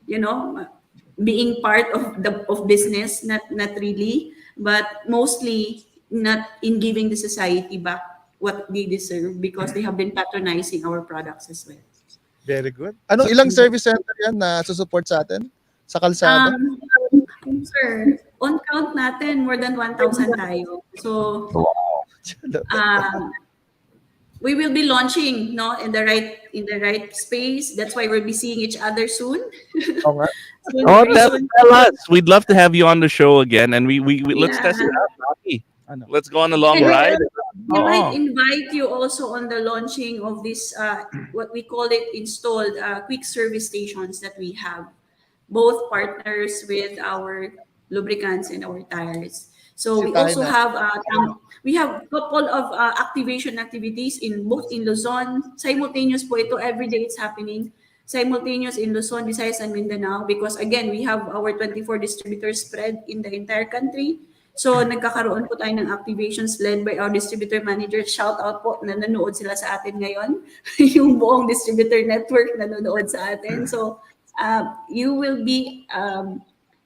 you know, being part of business, not really, but mostly not in giving the society back what they deserve because they have been patronizing our products as well. Very good. Ilang service center yan na susupport sa atin sa kalsada? Sir, on count natin, more than 1,000 tayo. So, we will be launching in the right space. That's why we'll be seeing each other soon. Oo nga. Soon, Oh, very soon. tell us. We'd love to have you on the show again, and we let's test it Yeah. out, Rocky. Ano? Let's go on a long And ride. we might Oo. invite you also on the launching of this, what we call it, installed quick service stations that we have, both partners with our lubricants and our tires. So we also have we have couple of activation activities in both in Luzon. Simultaneous po ito, every day it's happening. Simultaneous in Luzon, Visayas, and Mindanao because again, we have our 24 distributors spread in the entire country. So nagkakaroon po tayo ng activations led by our distributor manager. Shout out po na nanonood sila sa atin ngayon. Yung buong distributor network nanonood sa atin. So you will be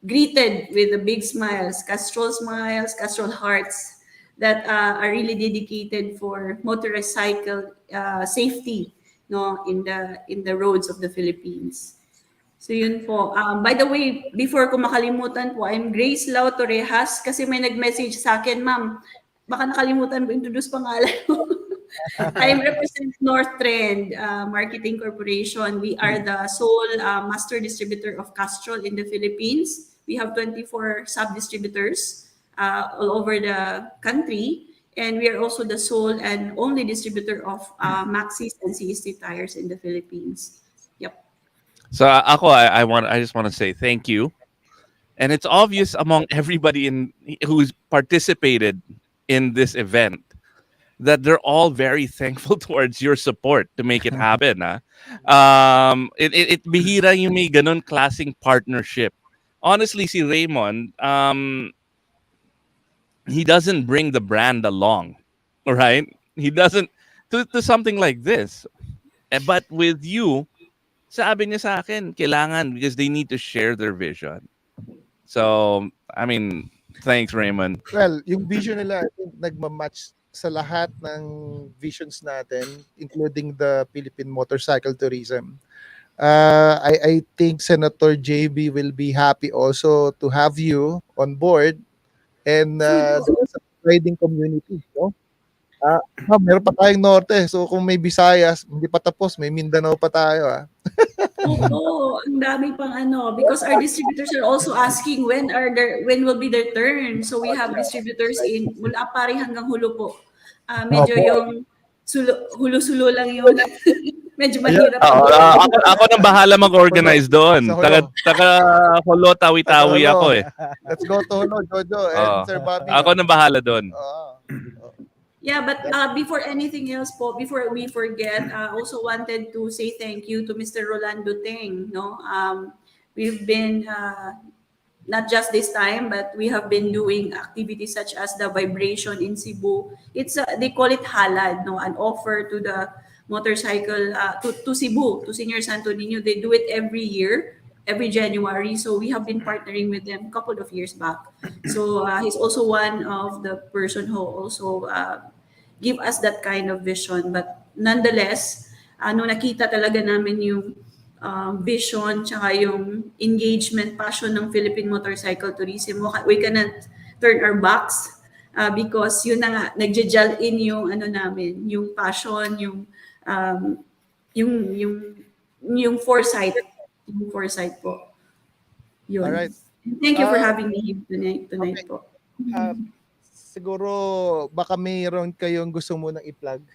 greeted with the big smiles, Castrol smiles, Castrol hearts that are really dedicated for motorcycle safety no, in the roads of the Philippines. So yun po. By the way, before ko makalimutan po, I'm Grace Lau Torrejas kasi may nag-message sa akin, ma'am, baka nakalimutan mo introduce pangalan mo. I represent North Trend Marketing Corporation. We are the sole master distributor of Castrol in the Philippines. We have 24 sub-distributors all over the country. And we are also the sole and only distributor of Maxis and CST tires in the Philippines. Yep. So I just want to say thank you. And it's obvious among everybody who's participated in this event that they're all very thankful towards your support to make it happen. It bihira yung may ganun klaseng partnership. Honestly, si Raymond, he doesn't bring the brand along, right? He doesn't to something like this. But with you, sabi niya sa akin, kailangan because they need to share their vision. So, I mean, thanks, Raymond. Well, yung vision nila, I think, nagmamatch sa lahat ng visions natin, including the Philippine motorcycle tourism. I think Senator JB will be happy also to have you on board and sa riding community. No? Meron pa tayong norte. So kung may Visayas, hindi pa tapos, may Mindanao pa tayo. Oo, ang dami pang ano because our distributors are also asking when will be their turn. So we have distributors in mula Pari hanggang Hulo po. Medyo Opo. yung hulo-sulo lang yung medyo mahirap. Ako nang bahala mag-organize doon. Sa Hulo. Taga Hulo, Tawi-Tawi Sa Hulo. ako eh. Let's go to Hulo, Jojo and Sir Bobby. Ako nang bahala doon. Yeah, but before anything else po, before we forget, also wanted to say thank you to Mr. Rolando Teng. No, we've been not just this time, but we have been doing activities such as the vibration in Cebu. It's they call it halad, no, an offer to the motorcycle to Cebu, to Senior Santo Niño. They do it every year, every January. So we have been partnering with them a couple of years back. So he's also one of the person who also give us that kind of vision. But nonetheless, nung nakita talaga namin yung vision tsaka yung engagement, passion ng Philippine motorcycle tourism, we cannot turn our backs because yun na nga, nagja-gel in yung ano namin, yung passion, yung foresight po. Yun. Alright. Thank you for having me here tonight okay. po. Siguro baka mayroon kayong gusto munang i-plug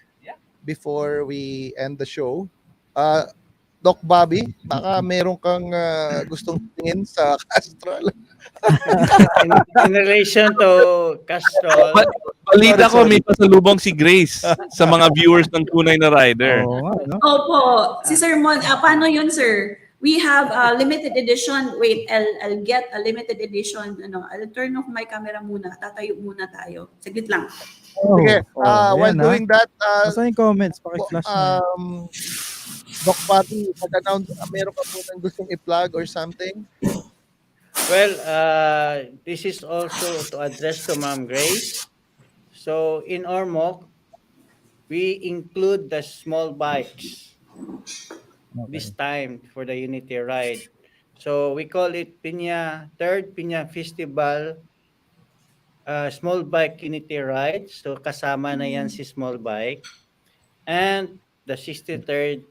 before we end the show. Doc Bobby, baka meron kang gustong tingin sa Castrol. In relation to Castrol, Balita ko may pasalubong si Grace sa mga viewers ng Tunay na Rider. Oo nga, no? Opo. Si Sir Mon, paano yun, sir? We have a limited edition. Wait, I'll get a limited edition. I'll turn off my camera muna. Tatayo muna tayo. Saglit lang. Sige, while doing that, Basta yung comments, paki-flash na. Doc Bobby, mag-announce, meron ka po ng gustong i-plug or something? well, this is also to address to Ma'am Grace. So in Ormoc, we include the small bikes this time for the Unity Ride. So we call it third Piña Festival Small Bike Unity Ride. So kasama na yan si small bike. And the 63rd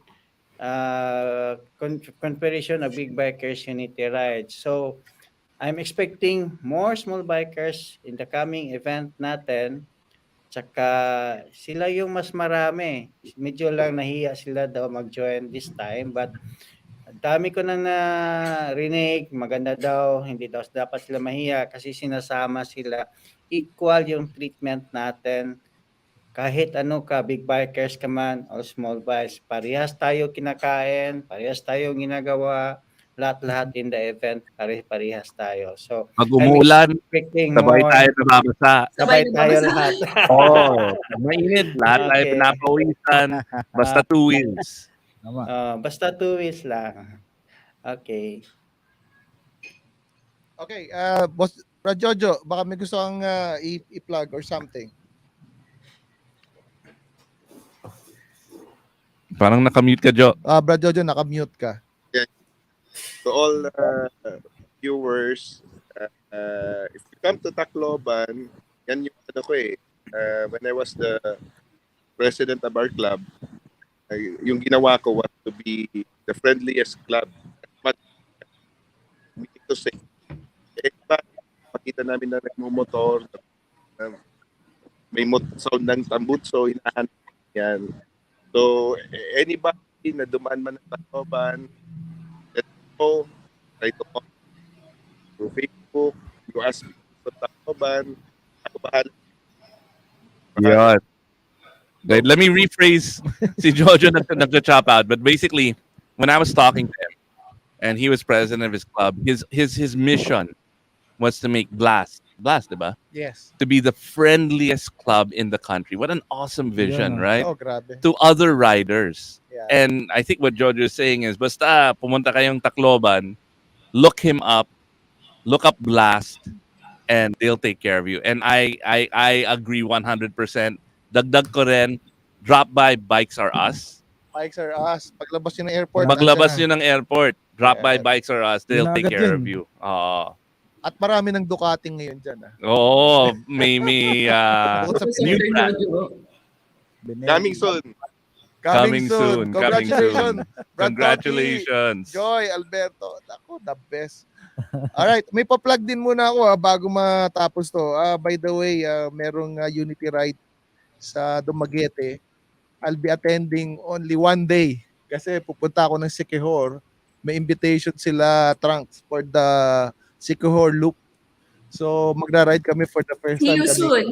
Confederation of Big Bikers Unity Ride. So I'm expecting more small bikers in the coming event natin. Tsaka sila yung mas marami. Medyo lang nahiya sila daw mag-join this time. But dami ko nang narinig, maganda daw, hindi daw dapat sila mahiya kasi sinasama sila. Equal yung treatment natin. Kahit ano ka, big bikers ka man o small bikes, parehas tayo kinakain, parehas tayo ginagawa, lahat-lahat in the event, parehas tayo. So, Pag umulan, expecting sabay more. tayo nababasa. Sabay tayo nababasa. lahat. Mainit. Lahat tayo Okay. pinapawisan. Basta 2 wheels. Tama. Basta 2 weeks lang. Okay. Okay, Boss Jojo, baka may gusto kang i-plug or something. Parang nakamute ka, Jo. Brad Jojo, nakamute ka. To all viewers, if you come to Tacloban, yan yung ano ko eh. When I was the president of our club, yung ginawa ko was to be the friendliest club. Meaning to say, makita namin na nagmumotor, may sound ng tambutso, hinahanap yan. So, anybody na dumaan man ng Tacloban, let's go, try to call through Facebook, you ask me sa Tacloban, ako bahala. Yeah. Right, let me rephrase. Si Jojo nag-chop out, but basically, when I was talking to him, and he was president of his club, his mission was to make Blast, diba? Yes. To be the friendliest club in the country. What an awesome vision, Yeah. right? Oh, grabe. To other riders. Yeah. And I think what Jojo is saying is, basta pumunta kayong Tacloban, look him up, look up Blast, and they'll take care of you. And I agree 100%. Dagdag ko rin, drop by Bikes Are Us. Bikes Are Us. Paglabas nyo ng airport. Maglabas nandyan nyo ng airport, drop by Yeah. Bikes Are Us, they'll take Agad care yun. of you. na. At marami ng Ducati ngayon dyan. Oo, may Bukod sa new Sir brand. Jojo. Coming soon. Coming soon. Congratulations. Brad Congratulations. Totti, Joy, Alberto. Ako, the best. Alright, may pa-plug din muna ako bago matapos to. By the way, merong Unity Ride sa Dumaguete. I'll be attending only one day kasi pupunta ako ng Siquijor. May invitation sila Trunks for the Siquijor Loop. So magra-ride kami for the first See time you kami. soon.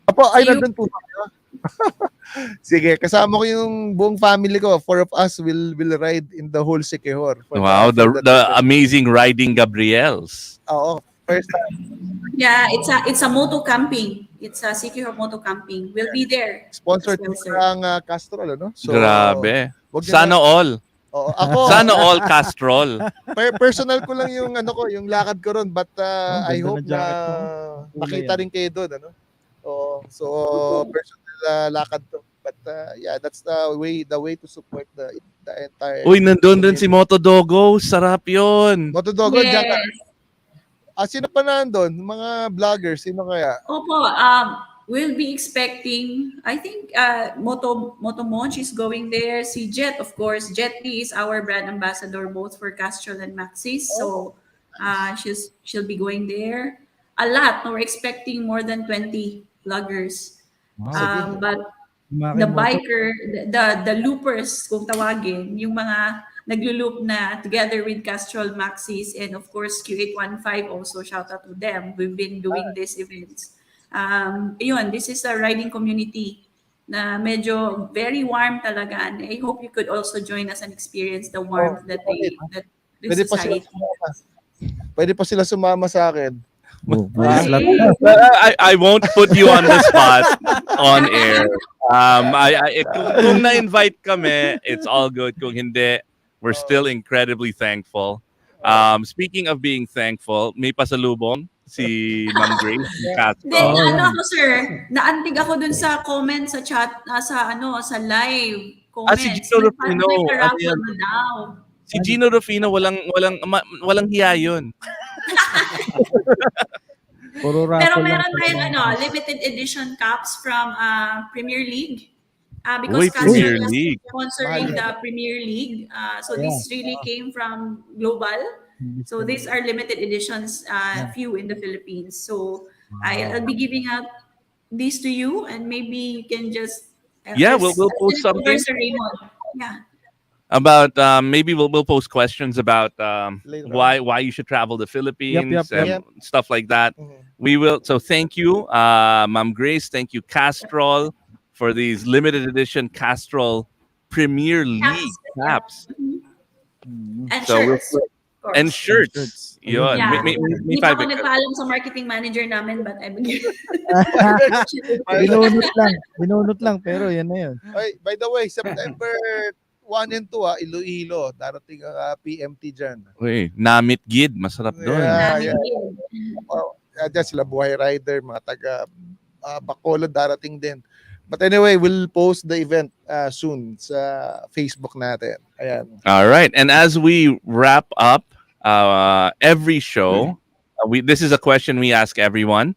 Apo, ay See you. nandun po tayo. Sige, kasama ko yung buong family ko. Four of us will ride in the whole Siquijor. Wow, the amazing riding Gabriels. Oo, first time. Yeah, it's a moto camping. It's a Sikihor moto camping. We'll be there. Sponsored Yes, sir. ng Castrol, ano? So, Grabe. wag niyo Sana na- all. Oo, ako, Sana all Castrol. personal ko lang yung yung lakad ko ron, but I ganda hope ng jacket na mo. makita yan. rin kayo doon, ano? Oo, so personal lakad to. But yeah, that's the way to support the entire Uy, nandun din si Moto Dogo. Sarap yun. Motodogo Yes. dyan. Sino pa nandun? Mga vloggers, sino kaya? Opo, we'll be expecting, I think, Moto Monch is going there. Si Jet, of course. Jet Lee is our brand ambassador both for Castrol and Maxis. So, she'll be going there. A lot. No, we're expecting more than 20 vloggers. Wow. But Maki the Moto. biker, the loopers, kung tawagin, yung mga naglo-loop na together with Castrol Maxis and of course Q815 also, shout out to them. We've been doing these events. Yun, this is a riding community na medyo very warm talaga, and I hope you could also join us and experience the warmth that the Pwede pa sila society. sumama. Pwede pa sila sumama sa akin. Slot Okay. na. I won't put you on the spot on air. Kung na-invite kami, it's all good. Kung hindi, we're still incredibly thankful. Speaking of being thankful, may pasalubong si Ma'am Grace ni Then, Castro. ako sir, naantig ako dun sa comment sa chat, sa live comments. Si Gino Rufino. May Ano paraffle yan? na daw. Si Gino Rufino, walang hiya yun. Puro Pero raffle lang. meron tayong limited edition cups from Premier League. Uy, Because Castrol Premier is League. sponsoring the Premier League. So this really came from global. So these are limited editions, few in the Philippines. So I'll be giving out these to you, and maybe you can just Yeah, we'll post send it over something. to Raymond. Yeah. About maybe we'll post questions about Later why you should travel the Philippines Yep. and stuff like that. Mhm. We will. So thank you, Ma'am Grace. Thank you, Castrol, for these limited edition Castrol Premier League caps And So we'll- shirts. of course. and shirts. Yun. Yeah. May Hindi pa five ako nagpaalam sa marketing manager namin, but I'm Binunot lang, pero yan na yun. Ay, by the way, September 1 and 2, Iloilo. Darating ang PMT dyan. Uy, Namit Gid. Masarap doon. Yeah. Dyan sila Buhay Rider, mga taga Bacolod darating din. But anyway, we'll post the event soon sa Facebook natin. Ayan. All right. And as we wrap up every show, this is a question we ask everyone.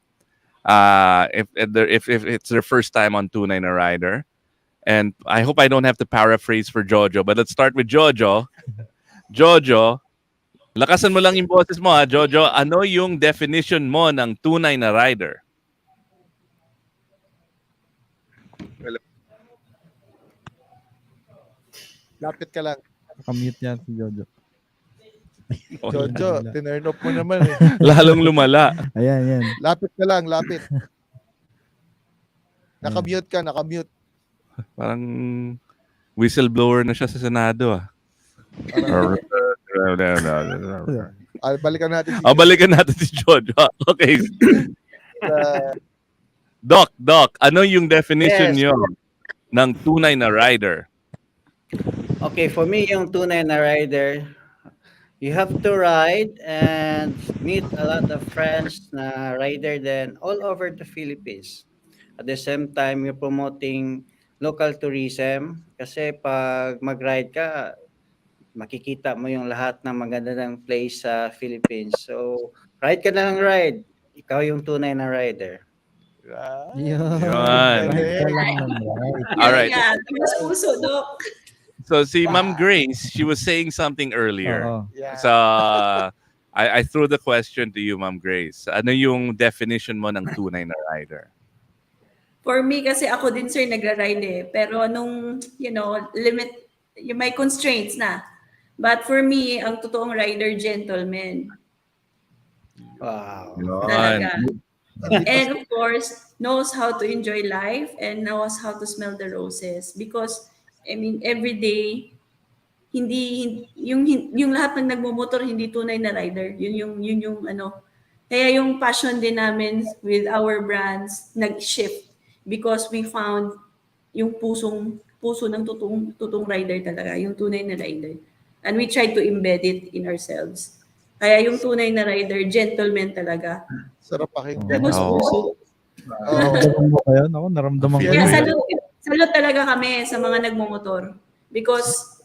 If it's their first time on Tunay na Rider, and I hope I don't have to paraphrase for Jojo, but let's start with Jojo. Jojo, lakasan mo lang yung boses mo ha, Jojo. Ano yung definition mo ng tunay na rider? Lapit ka lang. Nakamute yan si Jojo. Jojo, tinurn off mo naman eh. Lalong lumala. Ayan, yan. Lapit ka lang, lapit. Nakamute ka, nakamute. Parang whistleblower na siya sa Senado ah. Balikan natin si Balikan natin si Jojo. Okay. Doc, ano yung definition Yes. nyo ng tunay na rider? Okay, for me, yung tunay na rider, you have to ride and meet a lot of friends na rider then all over the Philippines. At the same time, you're promoting local tourism kasi pag mag-ride ka, makikita mo yung lahat ng maganda ng place sa Philippines. So, ride ka na ng ride. Ikaw yung tunay na rider. Yun. Yun. Right ka lang ng right. All right. Yeah, tigas puso, Doc. So si Ma'am Grace, she was saying something earlier. Oo. Yeah. So I threw the question to you, Ma'am Grace. Ano yung definition mo ng tunay na rider? For me, kasi ako din, sir, nagra-ride eh. Pero nung, limit, yung may constraints na. But for me, ang totoong rider, gentleman. Wow. Talaga. And of course, knows how to enjoy life and knows how to smell the roses. Because, I mean, every day, yung lahat ng nagmomotor hindi tunay na rider. Yun yung ano. Kaya yung passion din namin with our brands nag-shift because we found yung puso ng totoong rider talaga, yung tunay na rider. And we tried to embed it in ourselves. Kaya yung tunay na rider, gentleman talaga. Sarap pakinggan. Tagos puso. Naramdaman mo kayo? Ako, naramdaman ko. Kaya yun. salute talaga kami sa mga nagmumotor. Because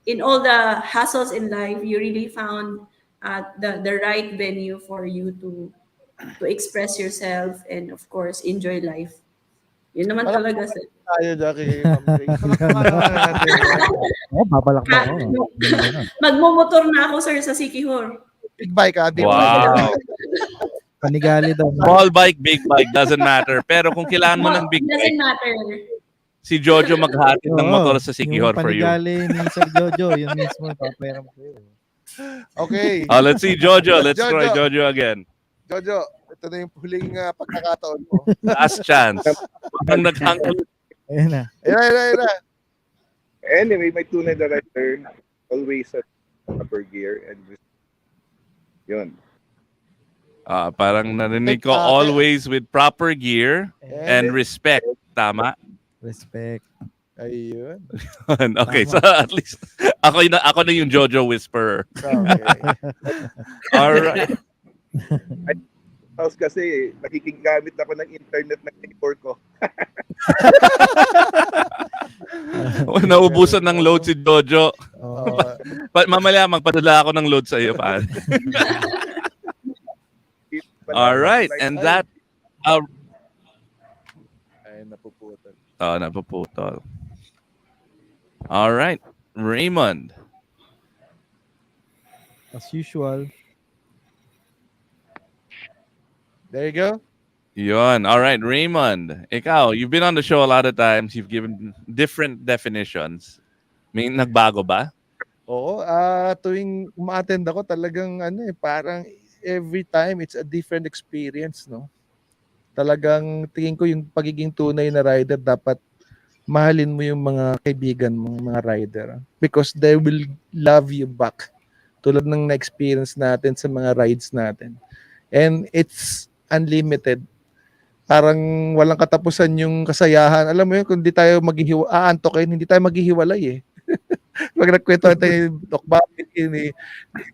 in all the hassles in life, you really found the right venue for you to express yourself and of course, enjoy life. Yun naman talaga. Sir. Tayo, Jackie. Ma'am Grace. Palakpakan natin. Oo, papalakpak ako. Magmumotor na ako, sir, sa Sikihor. Big bike, di ba? Wow. Panigali daw. Small bike, big bike, doesn't matter. Pero kung kailangan mo ng big It doesn't bike, matter. si Jojo maghatid ng Oo, motor sa Sikihor yung for you. panigali ni Sir Jojo, yun mismo, papayaram ko yun. Okay. Let's see Jojo. Let's Jojo. try Jojo again. Jojo, ito na yung huling pagkakataon mo. Last chance. Ang naghangol. Ayun na. Ayun na. Anyway, my tunay na rider always at upper gear and yun. Parang narinig ko always with proper gear and respect. Tama? Respect. Ayun. Okay, so at least ako na yung Jojo whisperer. Okay. All right. House kasi nakikigamit ako ng internet ng neighbor ko. Naubusan ng load si Jojo. Oo. Mamaya magpadala ako ng load sa iyo, paan. All right, and that Ay, napuputol. napuputol. All right, Raymond. As usual. There you go. Yun. All right, Raymond. Ikaw, you've been on the show a lot of times. You've given different definitions. May nagbago ba? Oo, tuwing uma-attend ako talagang parang every time it's a different experience, no? Talagang tingin ko yung pagiging tunay na rider dapat mahalin mo yung mga kaibigan mo, mga rider. Because they will love you back. Tulad ng na-experience natin sa mga rides natin. And it's unlimited. Parang walang katapusan yung kasayahan. Alam mo yun, kung hindi tayo aantokin, hindi tayo maghihiwalay eh. Pag nagkwento tayo ni Doc Bobby, ni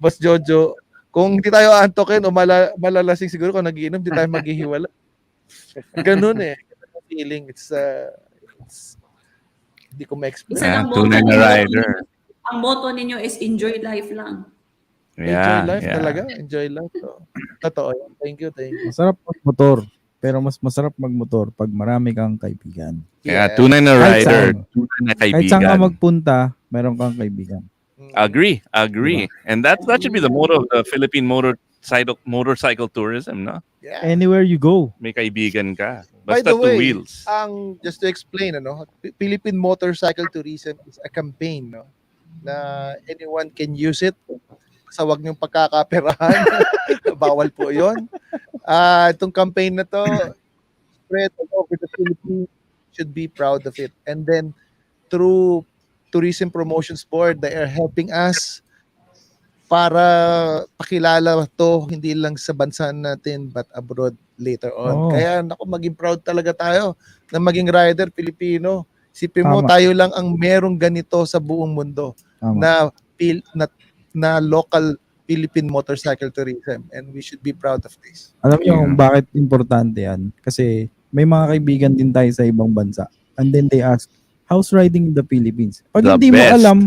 Boss Jojo, kung hindi tayo aantokin o malalasing siguro kung nagiinom, hindi tayo maghihiwalay. Ganun eh. feeling. It's hindi ko Isa ma-explain. lang Tunay na rider. ang motto ninyo is enjoy life lang. Enjoy Yeah, life yeah. talaga. Enjoy life. So, totoo yan. Thank you, thank you. Masarap magmotor, pero mas masarap magmotor pag marami kang kaibigan. Yeah, Yes. tunay na Kahit rider. saan. Tunay na Kahit saan ka kaibigan. magpunta, meron kang kaibigan. Agree, agree. And that should be the motto of the Philippine motorcycle tourism, no? Yeah. Anywhere you go. May kaibigan ka. By Basta the two way, wheels. just to explain, Philippine motorcycle tourism is a campaign, no, na anyone can use it. Sa wag niyong pagkakaperahan. Bawal po 'yon. Itong campaign na to, spread all over the Philippines, should be proud of it. And then through Tourism Promotions Board, they are helping us para pakilala to hindi lang sa bansa natin but abroad later on. Oo. Kaya naku, maging proud talaga tayo na maging rider Pilipino. Isipin mo, Tama. tayo lang ang merong ganito sa buong mundo Tama. na local Philippine motorcycle tourism, and we should be proud of this. Alam niyo kung bakit importante yan? Kasi may mga kaibigan din tayo sa ibang bansa. And then they ask, how's riding in the Philippines? Pag The hindi mo best. alam,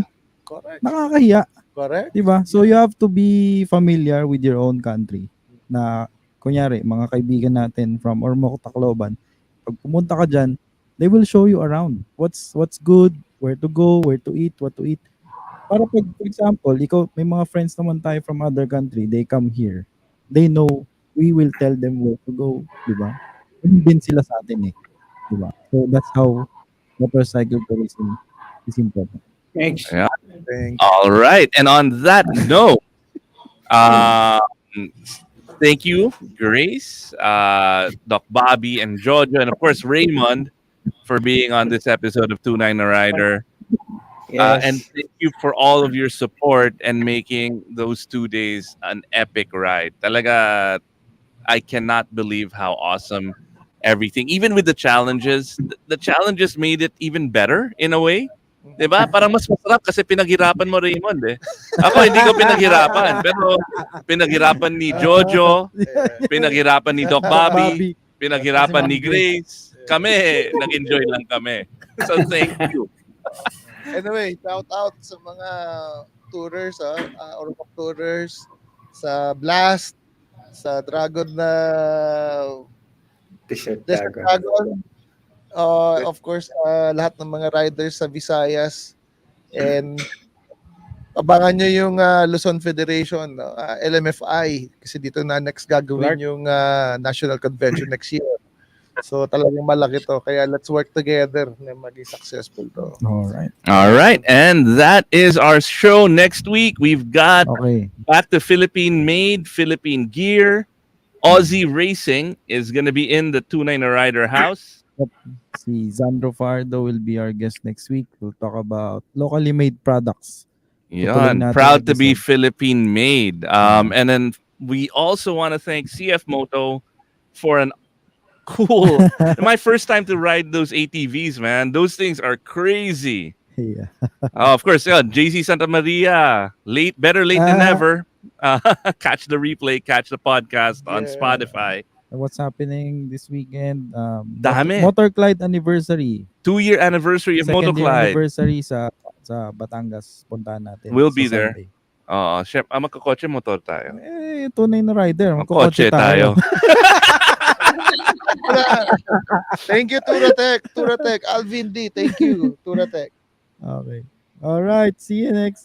Correct. nakakahiya. Correct. Diba? So you have to be familiar with your own country. Na, kunyari, mga kaibigan natin from Ormoc, Tacloban, pag pumunta ka dyan, they will show you around. What's good, where to go, where to eat, what to eat. Para pag, for example, ikaw, may mga friends naman tayo from other country, they come here. They know, we will tell them where to go. Diba? Ganun din sila sa atin eh. Diba? So that's how motorcycle tourism is important. Next. Yeah. Thank All right. And on that note, thank you, Grace, Doc Bobby, and Jojo, and of course Raymond for being on this episode of Tunay na Rider. Yes. And thank you for all of your support and making those 2 days an epic ride. Talaga, I cannot believe how awesome everything, even with the challenges, the challenges made it even better in a way. Diba? Parang mas masarap kasi pinaghirapan mo, Raymond eh. Ako hindi ko pinaghirapan, pero pinaghirapan ni Jojo, pinaghirapan ni Doc Bobby, pinaghirapan ni Grace. Kami, nag-enjoy lang kami. So thank you. Anyway, shout out sa mga tourers, Ormoc tourers, sa Blast, sa Dragon na T-shirt Desert Dragon. Dragon. Of course, lahat ng mga riders sa Visayas. And abangan nyo yung Luzon Federation, LMFI, kasi dito na next gagawin yung National Convention next year. So talagang malaki to. Kaya let's work together na maging successful to. All right. And that is our show next week. We've got back to Philippine made, Philippine gear. Aussie Racing is going to be in the Tunay na Rider house. Yep. Si Zandro Fardo will be our guest next week. We'll talk about locally made products. Yan, proud to be Philippine made. And then we also want to thank CF Moto for an cool. My first time to ride those ATVs, man. Those things are crazy. Yeah. Of course, yeah, JC Santa Maria. Better late than never. Catch the replay, catch the podcast on Spotify. What's happening this weekend? Dami. Motorclide anniversary. 2-year anniversary of Second year Motoclide. anniversary sa Batangas. Puntahan natin. We'll be there. Sunday. Chef, magkakotse motor tayo. Tunay na rider. Magkakotse tayo. Thank you, Turatech. Alvin D. Thank you, Turatech. Okay. All right. See you next